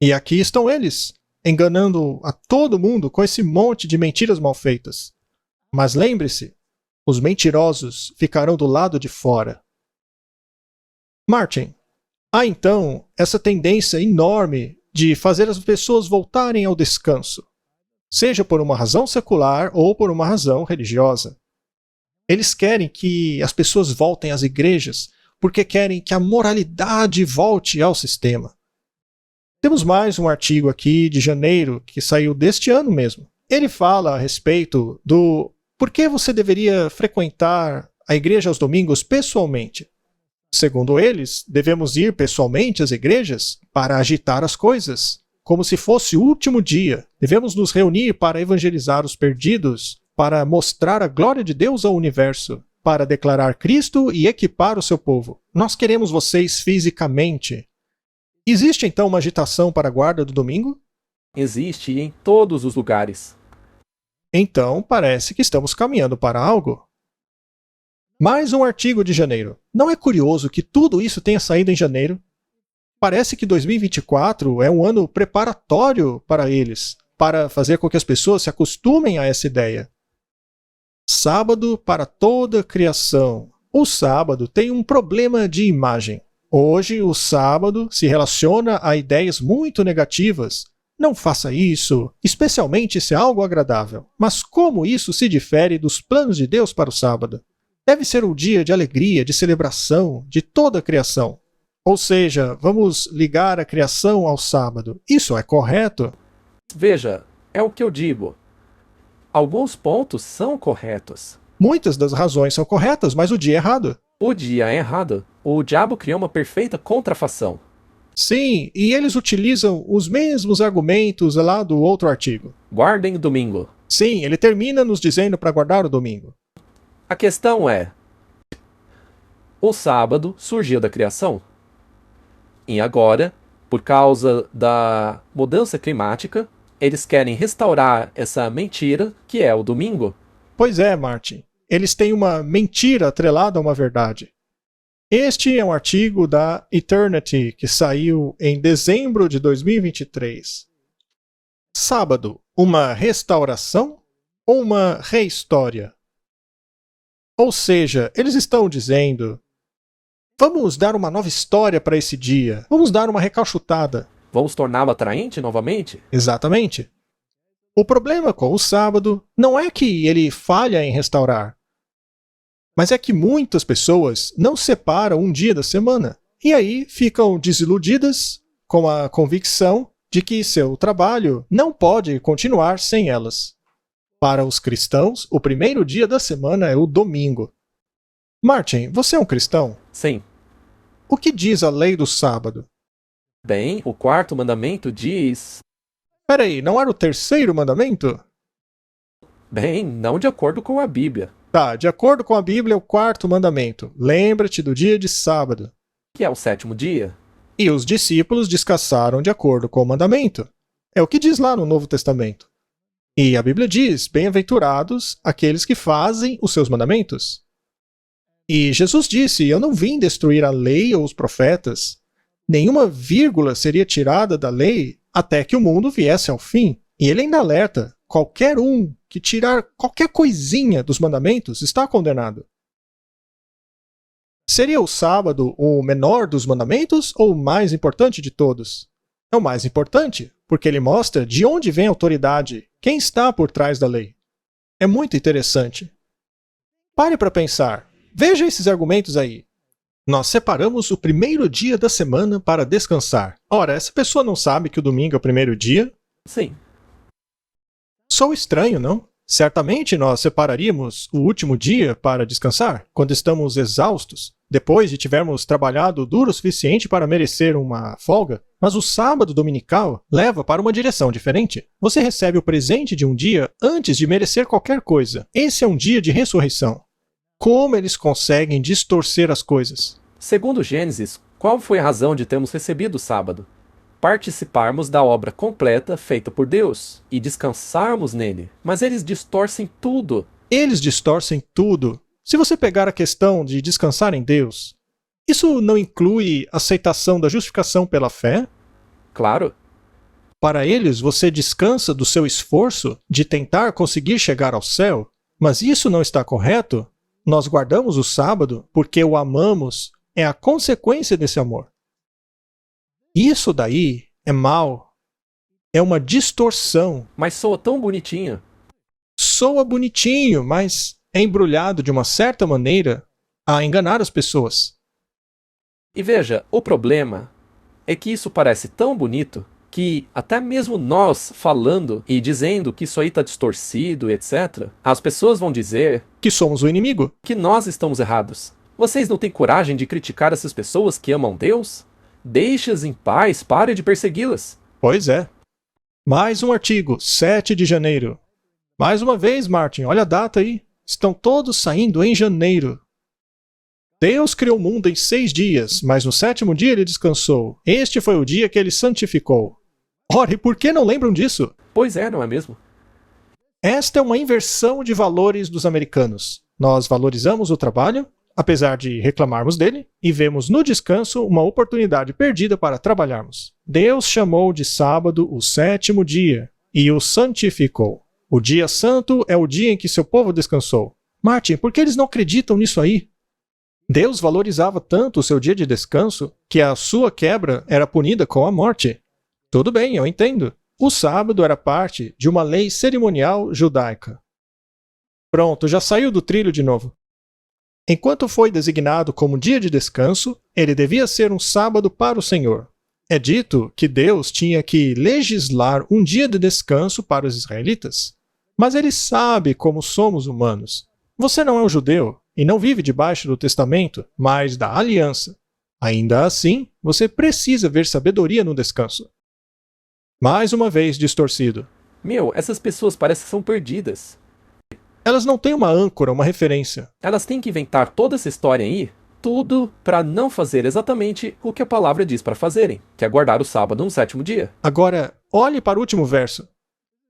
E aqui estão eles, enganando a todo mundo com esse monte de mentiras mal feitas. Mas lembre-se, os mentirosos ficarão do lado de fora. Martin, há então essa tendência enorme de fazer as pessoas voltarem ao descanso, seja por uma razão secular ou por uma razão religiosa. Eles querem que as pessoas voltem às igrejas porque querem que a moralidade volte ao sistema. Temos mais um artigo aqui de janeiro que saiu deste ano mesmo. Ele fala a respeito do por que você deveria frequentar a igreja aos domingos pessoalmente. Segundo eles, devemos ir pessoalmente às igrejas para agitar as coisas, como se fosse o último dia. Devemos nos reunir para evangelizar os perdidos para mostrar a glória de Deus ao universo, para declarar Cristo e equipar o seu povo. Nós queremos vocês fisicamente. Existe então uma agitação para a guarda do domingo? Existe em todos os lugares. Então, parece que estamos caminhando para algo. Mais um artigo de janeiro. Não é curioso que tudo isso tenha saído em janeiro? Parece que 2024 é um ano preparatório para eles, para fazer com que as pessoas se acostumem a essa ideia. Sábado para toda a criação. O sábado tem um problema de imagem. Hoje, o sábado se relaciona a ideias muito negativas. Não faça isso, especialmente se é algo agradável. Mas como isso se difere dos planos de Deus para o sábado? Deve ser um dia de alegria, de celebração, de toda a criação. Ou seja, vamos ligar a criação ao sábado. Isso é correto? Veja, é o que eu digo. Alguns pontos são corretos. Muitas das razões são corretas, mas o dia é errado. O dia é errado. O diabo criou uma perfeita contrafação. Sim, e eles utilizam os mesmos argumentos lá do outro artigo. Guardem o domingo. Sim, ele termina nos dizendo para guardar o domingo. A questão é: o sábado surgiu da criação. E agora, por causa da mudança climática, eles querem restaurar essa mentira que é o domingo. Pois é, Martin. Eles têm uma mentira atrelada a uma verdade. Este é um artigo da Eternity que saiu em dezembro de 2023. Sábado, uma restauração ou uma rehistória? Ou seja, eles estão dizendo: vamos dar uma nova história para esse dia, vamos dar uma recalchutada. Vamos torná-lo atraente novamente? Exatamente. O problema com o sábado não é que ele falha em restaurar, mas é que muitas pessoas não separam um dia da semana e aí ficam desiludidas com a convicção de que seu trabalho não pode continuar sem elas. Para os cristãos, o primeiro dia da semana é o domingo. Martin, você é um cristão? Sim. O que diz a lei do sábado? Bem, o quarto mandamento diz... Peraí, não era o terceiro mandamento? Bem, não de acordo com a Bíblia. Tá, de acordo com a Bíblia é o quarto mandamento. Lembra-te do dia de sábado. Que é o sétimo dia. E os discípulos descansaram de acordo com o mandamento. É o que diz lá no Novo Testamento. E a Bíblia diz: bem-aventurados aqueles que fazem os seus mandamentos. E Jesus disse: eu não vim destruir a lei ou os profetas. Nenhuma vírgula seria tirada da lei até que o mundo viesse ao fim. E ele ainda alerta: qualquer um que tirar qualquer coisinha dos mandamentos está condenado. Seria o sábado o menor dos mandamentos ou o mais importante de todos? É o mais importante, porque ele mostra de onde vem a autoridade, quem está por trás da lei. É muito interessante. Pare para pensar. Veja esses argumentos aí. Nós separamos o primeiro dia da semana para descansar. Ora, essa pessoa não sabe que o domingo é o primeiro dia? Sim. Sou estranho, não? Certamente nós separaríamos o último dia para descansar, quando estamos exaustos, depois de tivermos trabalhado duro o suficiente para merecer uma folga. Mas o sábado dominical leva para uma direção diferente. Você recebe o presente de um dia antes de merecer qualquer coisa. Esse é um dia de ressurreição. Como eles conseguem distorcer as coisas? Segundo Gênesis, qual foi a razão de termos recebido o sábado? Participarmos da obra completa feita por Deus e descansarmos nele. Mas eles distorcem tudo. Eles distorcem tudo. Se você pegar a questão de descansar em Deus, isso não inclui aceitação da justificação pela fé? Claro. Para eles, você descansa do seu esforço de tentar conseguir chegar ao céu, mas isso não está correto. Nós guardamos o sábado porque o amamos, é a consequência desse amor. Isso daí é mal. É uma distorção. Mas soa tão bonitinho. Soa bonitinho, mas é embrulhado de uma certa maneira a enganar as pessoas. E veja, o problema é que isso parece tão bonito que até mesmo nós falando e dizendo que isso aí está distorcido, etc., as pessoas vão dizer que somos o inimigo, que nós estamos errados. Vocês não têm coragem de criticar essas pessoas que amam Deus? Deixe-as em paz, pare de persegui-las. Pois é. Mais um artigo, 7 de janeiro. Mais uma vez, Martin, olha a data aí. Estão todos saindo em janeiro. Deus criou o mundo em 6 dias, mas no 7º dia ele descansou. Este foi o dia que ele santificou. Ora, e por que não lembram disso? Pois é, não é mesmo? Esta é uma inversão de valores dos americanos. Nós valorizamos o trabalho, apesar de reclamarmos dele, e vemos no descanso uma oportunidade perdida para trabalharmos. Deus chamou de sábado o 7º dia e o santificou. O dia santo é o dia em que seu povo descansou. Martin, por que eles não acreditam nisso aí? Deus valorizava tanto o seu dia de descanso que a sua quebra era punida com a morte. Tudo bem, eu entendo. O sábado era parte de uma lei cerimonial judaica. Pronto, já saiu do trilho de novo. Enquanto foi designado como dia de descanso, ele devia ser um sábado para o Senhor. É dito que Deus tinha que legislar um dia de descanso para os israelitas. Mas ele sabe como somos humanos. Você não é um judeu e não vive debaixo do testamento, mas da aliança. Ainda assim, você precisa ver sabedoria no descanso. Mais uma vez distorcido. Essas pessoas parecem que são perdidas. Elas não têm uma âncora, uma referência. Elas têm que inventar toda essa história aí, tudo para não fazer exatamente o que a palavra diz para fazerem, que é guardar o sábado no 7º dia. Agora, olhe para o último verso.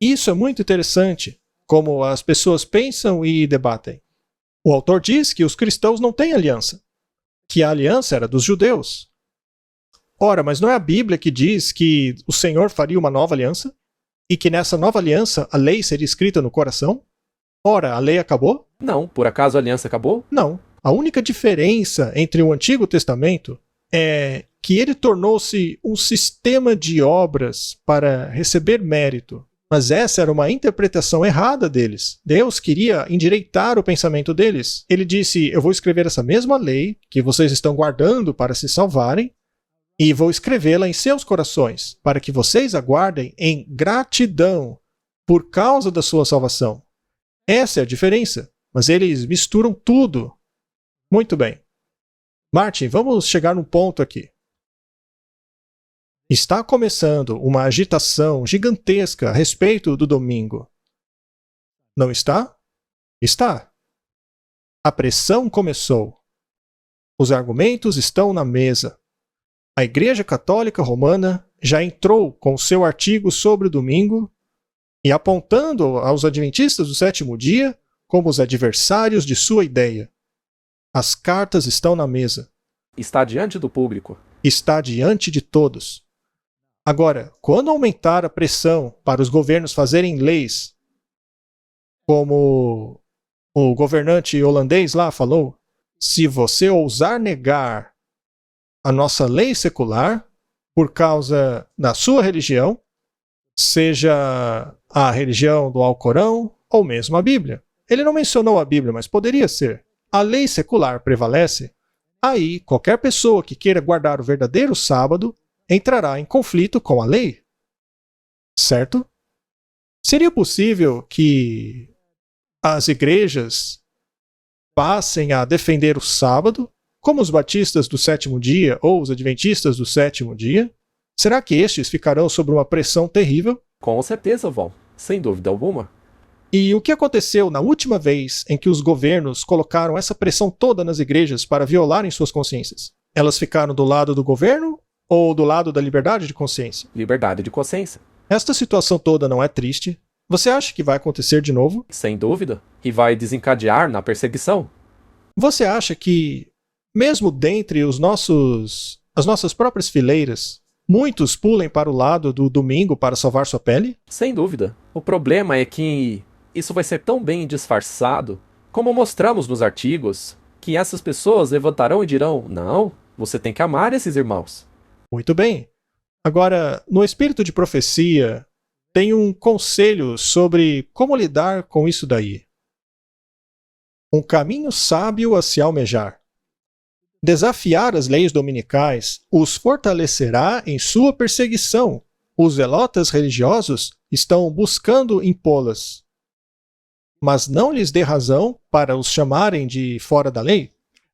Isso é muito interessante, como as pessoas pensam e debatem. O autor diz que os cristãos não têm aliança, que a aliança era dos judeus. Ora, mas não é a Bíblia que diz que o Senhor faria uma nova aliança? E que nessa nova aliança a lei seria escrita no coração? Ora, a lei acabou? Não, por acaso a aliança acabou? Não. A única diferença entre o Antigo Testamento é que ele tornou-se um sistema de obras para receber mérito. Mas essa era uma interpretação errada deles. Deus queria endireitar o pensamento deles. Ele disse, eu vou escrever essa mesma lei que vocês estão guardando para se salvarem, e vou escrevê-la em seus corações, para que vocês aguardem em gratidão por causa da sua salvação. Essa é a diferença, mas eles misturam tudo. Muito bem. Martin, vamos chegar num ponto aqui. Está começando uma agitação gigantesca a respeito do domingo. Não está? Está. A pressão começou. Os argumentos estão na mesa. A Igreja Católica Romana já entrou com seu artigo sobre o domingo e apontando aos adventistas do 7º dia como os adversários de sua ideia. As cartas estão na mesa. Está diante do público. Está diante de todos. Agora, quando aumentar a pressão para os governos fazerem leis, como o governante holandês lá falou, se você ousar negar a nossa lei secular por causa da sua religião, seja a religião do Alcorão ou mesmo a Bíblia. Ele não mencionou a Bíblia, mas poderia ser. A lei secular prevalece, aí qualquer pessoa que queira guardar o verdadeiro sábado entrará em conflito com a lei. Certo? Seria possível que as igrejas passem a defender o sábado, como os batistas do 7º dia ou os adventistas do 7º dia? Será que estes ficarão sob uma pressão terrível? Com certeza vão, sem dúvida alguma. E o que aconteceu na última vez em que os governos colocaram essa pressão toda nas igrejas para violarem suas consciências? Elas ficaram do lado do governo ou do lado da liberdade de consciência? Liberdade de consciência. Esta situação toda não é triste? Você acha que vai acontecer de novo? Sem dúvida. E vai desencadear na perseguição. Você acha que, mesmo dentre as nossas próprias fileiras, muitos pulem para o lado do domingo para salvar sua pele? Sem dúvida. O problema é que isso vai ser tão bem disfarçado, como mostramos nos artigos, que essas pessoas levantarão e dirão, não, você tem que amar esses irmãos. Muito bem. Agora, no espírito de profecia, tem um conselho sobre como lidar com isso daí. Um caminho sábio a se almejar. Desafiar as leis dominicais os fortalecerá em sua perseguição. Os zelotas religiosos estão buscando impô-las. Mas não lhes dê razão para os chamarem de fora da lei.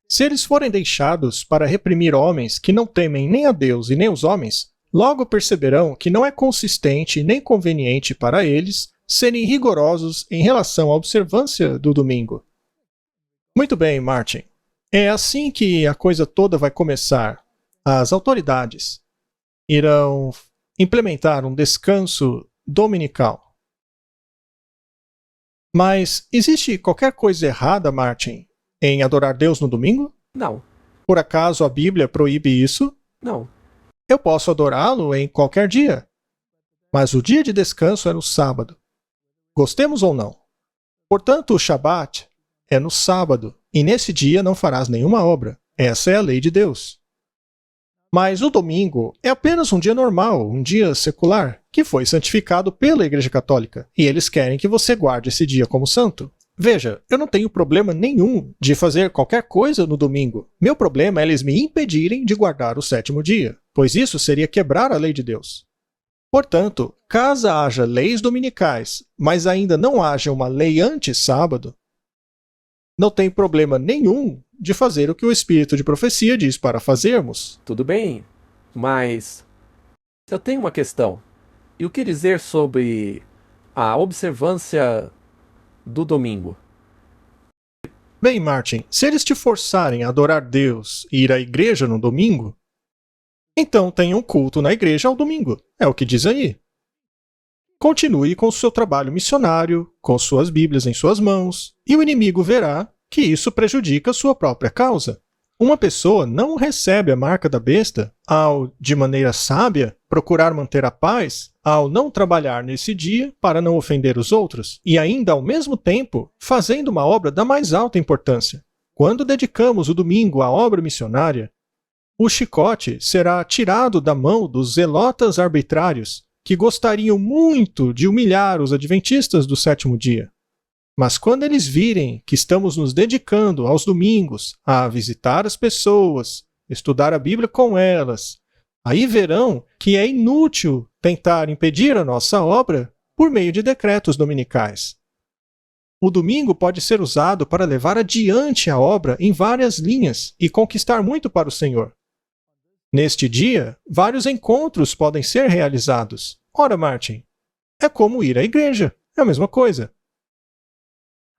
Se eles forem deixados para reprimir homens que não temem nem a Deus e nem os homens, logo perceberão que não é consistente nem conveniente para eles serem rigorosos em relação à observância do domingo. Muito bem, Martin. É assim que a coisa toda vai começar. As autoridades irão implementar um descanso dominical. Mas existe qualquer coisa errada, Martin, em adorar Deus no domingo? Não, Por acaso a Bíblia proíbe isso? não. Eu posso adorá-lo em qualquer dia. Mas o dia de descanso é no sábado. Gostemos ou não. Portanto, o Shabat é no sábado, e nesse dia não farás nenhuma obra. Essa é a lei de Deus. Mas o domingo é apenas um dia normal, um dia secular, que foi santificado pela Igreja Católica, e eles querem que você guarde esse dia como santo. Veja, eu não tenho problema nenhum de fazer qualquer coisa no domingo. Meu problema é eles me impedirem de guardar o sétimo dia, pois isso seria quebrar a lei de Deus. Portanto, caso haja leis dominicais, mas ainda não haja uma lei anti-sábado, não tem problema nenhum de fazer o que o Espírito de Profecia diz para fazermos. Tudo bem, mas eu tenho uma questão. E o que dizer sobre a observância do domingo? Bem, Martin, se eles te forçarem a adorar Deus e ir à igreja no domingo, então tenha um culto na igreja ao domingo. É o que diz aí. Continue com o seu trabalho missionário, com suas Bíblias em suas mãos, e o inimigo verá que isso prejudica sua própria causa. Uma pessoa não recebe a marca da besta ao, de maneira sábia, procurar manter a paz, ao não trabalhar nesse dia para não ofender os outros, e ainda ao mesmo tempo fazendo uma obra da mais alta importância. Quando dedicamos o domingo à obra missionária, o chicote será tirado da mão dos zelotas arbitrários que gostariam muito de humilhar os adventistas do sétimo dia. Mas quando eles virem que estamos nos dedicando aos domingos a visitar as pessoas, estudar a Bíblia com elas, aí verão que é inútil tentar impedir a nossa obra por meio de decretos dominicais. O domingo pode ser usado para levar adiante a obra em várias linhas e conquistar muito para o Senhor. Neste dia, vários encontros podem ser realizados. Ora, Martin, é como ir à igreja, é a mesma coisa.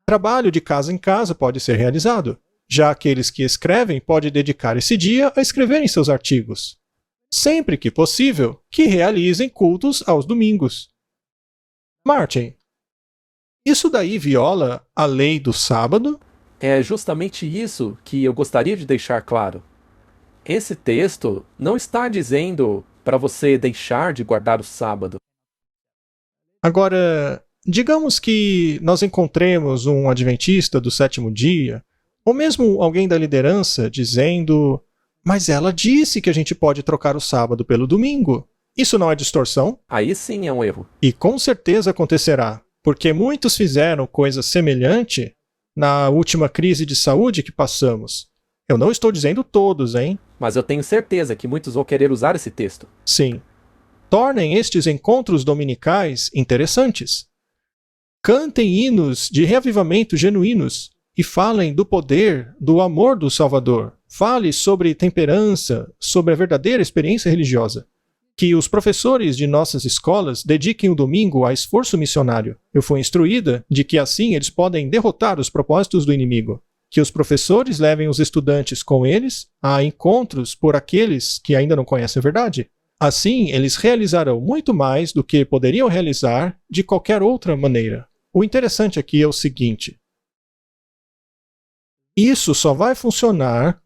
Trabalho de casa em casa pode ser realizado. Já aqueles que escrevem podem dedicar esse dia a escreverem seus artigos. Sempre que possível, que realizem cultos aos domingos. Martin, isso daí viola a lei do sábado? É justamente isso que eu gostaria de deixar claro. Esse texto não está dizendo para você deixar de guardar o sábado. Agora, digamos que nós encontremos um adventista do sétimo dia, ou mesmo alguém da liderança dizendo: mas ela disse que a gente pode trocar o sábado pelo domingo. Isso não é distorção? Aí sim é um erro. E com certeza acontecerá, porque muitos fizeram coisa semelhante na última crise de saúde que passamos. Eu não estou dizendo todos, hein? Mas eu tenho certeza que muitos vão querer usar esse texto. Sim. Tornem estes encontros dominicais interessantes. Cantem hinos de reavivamento genuínos e falem do poder, do amor do Salvador. Fale sobre temperança, sobre a verdadeira experiência religiosa. Que os professores de nossas escolas dediquem o domingo a esforço missionário. Eu fui instruída de que assim eles podem derrotar os propósitos do inimigo. Que os professores levem os estudantes com eles a encontros por aqueles que ainda não conhecem a verdade. Assim, eles realizarão muito mais do que poderiam realizar de qualquer outra maneira. O interessante aqui é o seguinte: isso só vai funcionar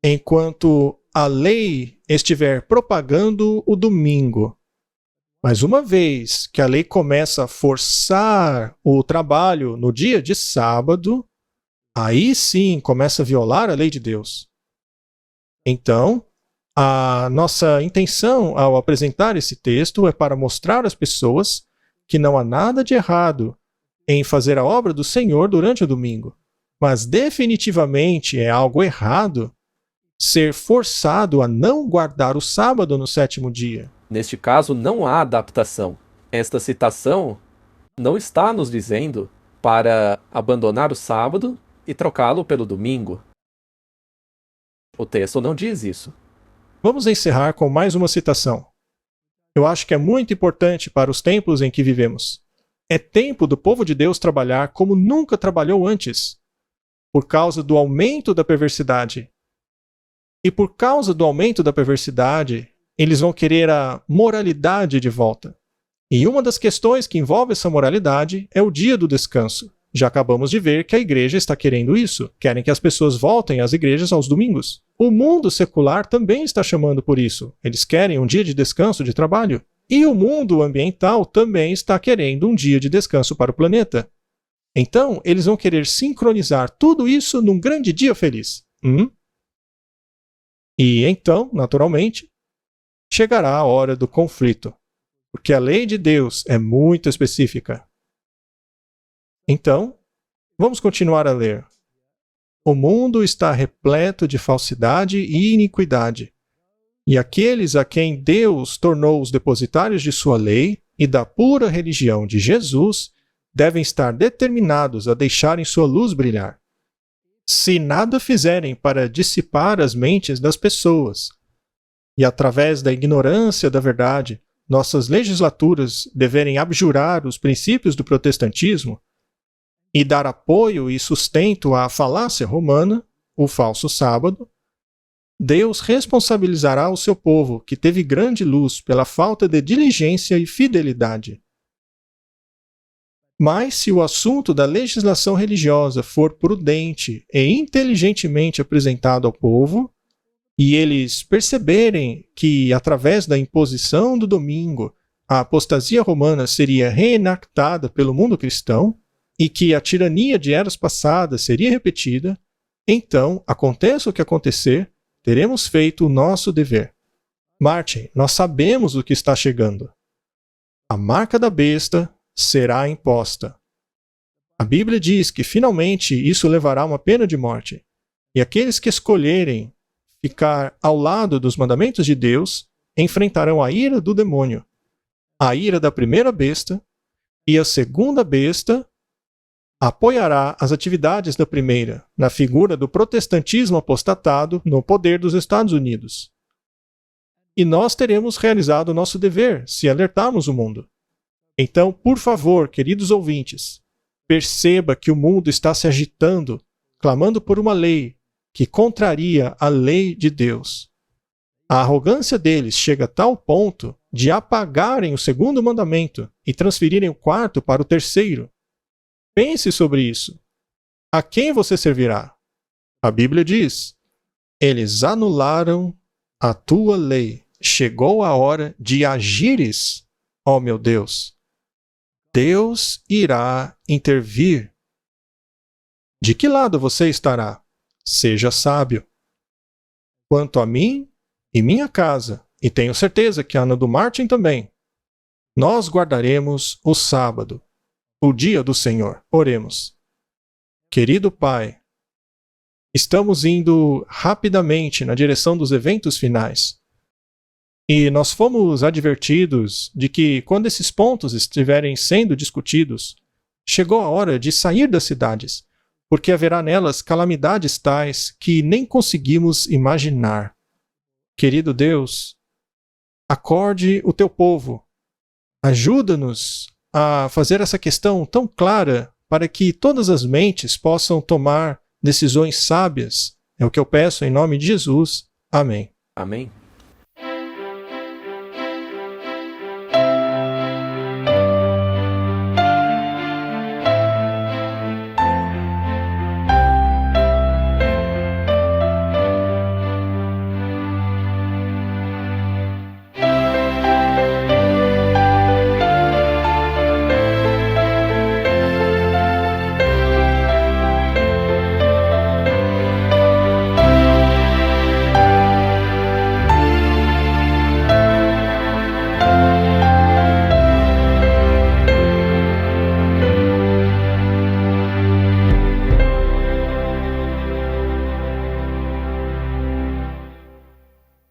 enquanto a lei estiver propagando o domingo. Mas uma vez que a lei começa a forçar o trabalho no dia de sábado, aí sim começa a violar a lei de Deus. Então, a nossa intenção ao apresentar esse texto é para mostrar às pessoas que não há nada de errado em fazer a obra do Senhor durante o domingo. Mas definitivamente é algo errado ser forçado a não guardar o sábado no sétimo dia. Neste caso, não há adaptação. Esta citação não está nos dizendo para abandonar o sábado e trocá-lo pelo domingo. O texto não diz isso. Vamos encerrar com mais uma citação. Eu acho que é muito importante para os tempos em que vivemos. É tempo do povo de Deus trabalhar como nunca trabalhou antes, por causa do aumento da perversidade. E por causa do aumento da perversidade, eles vão querer a moralidade de volta. E uma das questões que envolve essa moralidade é o dia do descanso. Já acabamos de ver que a igreja está querendo isso. Querem que as pessoas voltem às igrejas aos domingos. O mundo secular também está chamando por isso. Eles querem um dia de descanso de trabalho. E o mundo ambiental também está querendo um dia de descanso para o planeta. Então, eles vão querer sincronizar tudo isso num grande dia feliz. E então, naturalmente, chegará a hora do conflito, porque a lei de Deus é muito específica. Então, vamos continuar a ler. O mundo está repleto de falsidade e iniquidade, e aqueles a quem Deus tornou os depositários de sua lei e da pura religião de Jesus devem estar determinados a deixarem sua luz brilhar. Se nada fizerem para dissipar as mentes das pessoas, e através da ignorância da verdade, nossas legislaturas deverem abjurar os princípios do protestantismo e dar apoio e sustento à falácia romana, o falso sábado, Deus responsabilizará o seu povo, que teve grande luz, pela falta de diligência e fidelidade. Mas se o assunto da legislação religiosa for prudente e inteligentemente apresentado ao povo, e eles perceberem que, através da imposição do domingo, a apostasia romana seria reenactada pelo mundo cristão, e que a tirania de eras passadas seria repetida, então, aconteça o que acontecer, teremos feito o nosso dever. Martin, nós sabemos o que está chegando. A marca da besta será imposta. A Bíblia diz que, finalmente, isso levará a uma pena de morte. E aqueles que escolherem ficar ao lado dos mandamentos de Deus enfrentarão a ira do demônio, a ira da primeira besta, e a segunda besta apoiará as atividades da primeira, na figura do protestantismo apostatado no poder dos Estados Unidos. E nós teremos realizado o nosso dever se alertarmos o mundo. Então, por favor, queridos ouvintes, perceba que o mundo está se agitando, clamando por uma lei que contraria a lei de Deus. A arrogância deles chega a tal ponto de apagarem o segundo mandamento e transferirem o quarto para o terceiro. Pense sobre isso. A quem você servirá? A Bíblia diz: eles anularam a tua lei. Chegou a hora de agires, ó meu Deus. Deus irá intervir. De que lado você estará? Seja sábio. Quanto a mim e minha casa, e tenho certeza que a Ana do Martin também, nós guardaremos o sábado, o dia do Senhor. Oremos. Querido Pai, estamos indo rapidamente na direção dos eventos finais. E nós fomos advertidos de que, quando esses pontos estiverem sendo discutidos, chegou a hora de sair das cidades, porque haverá nelas calamidades tais que nem conseguimos imaginar. Querido Deus, acorde o teu povo. Ajuda-nos a fazer essa questão tão clara para que todas as mentes possam tomar decisões sábias. É o que eu peço em nome de Jesus. Amém. Amém.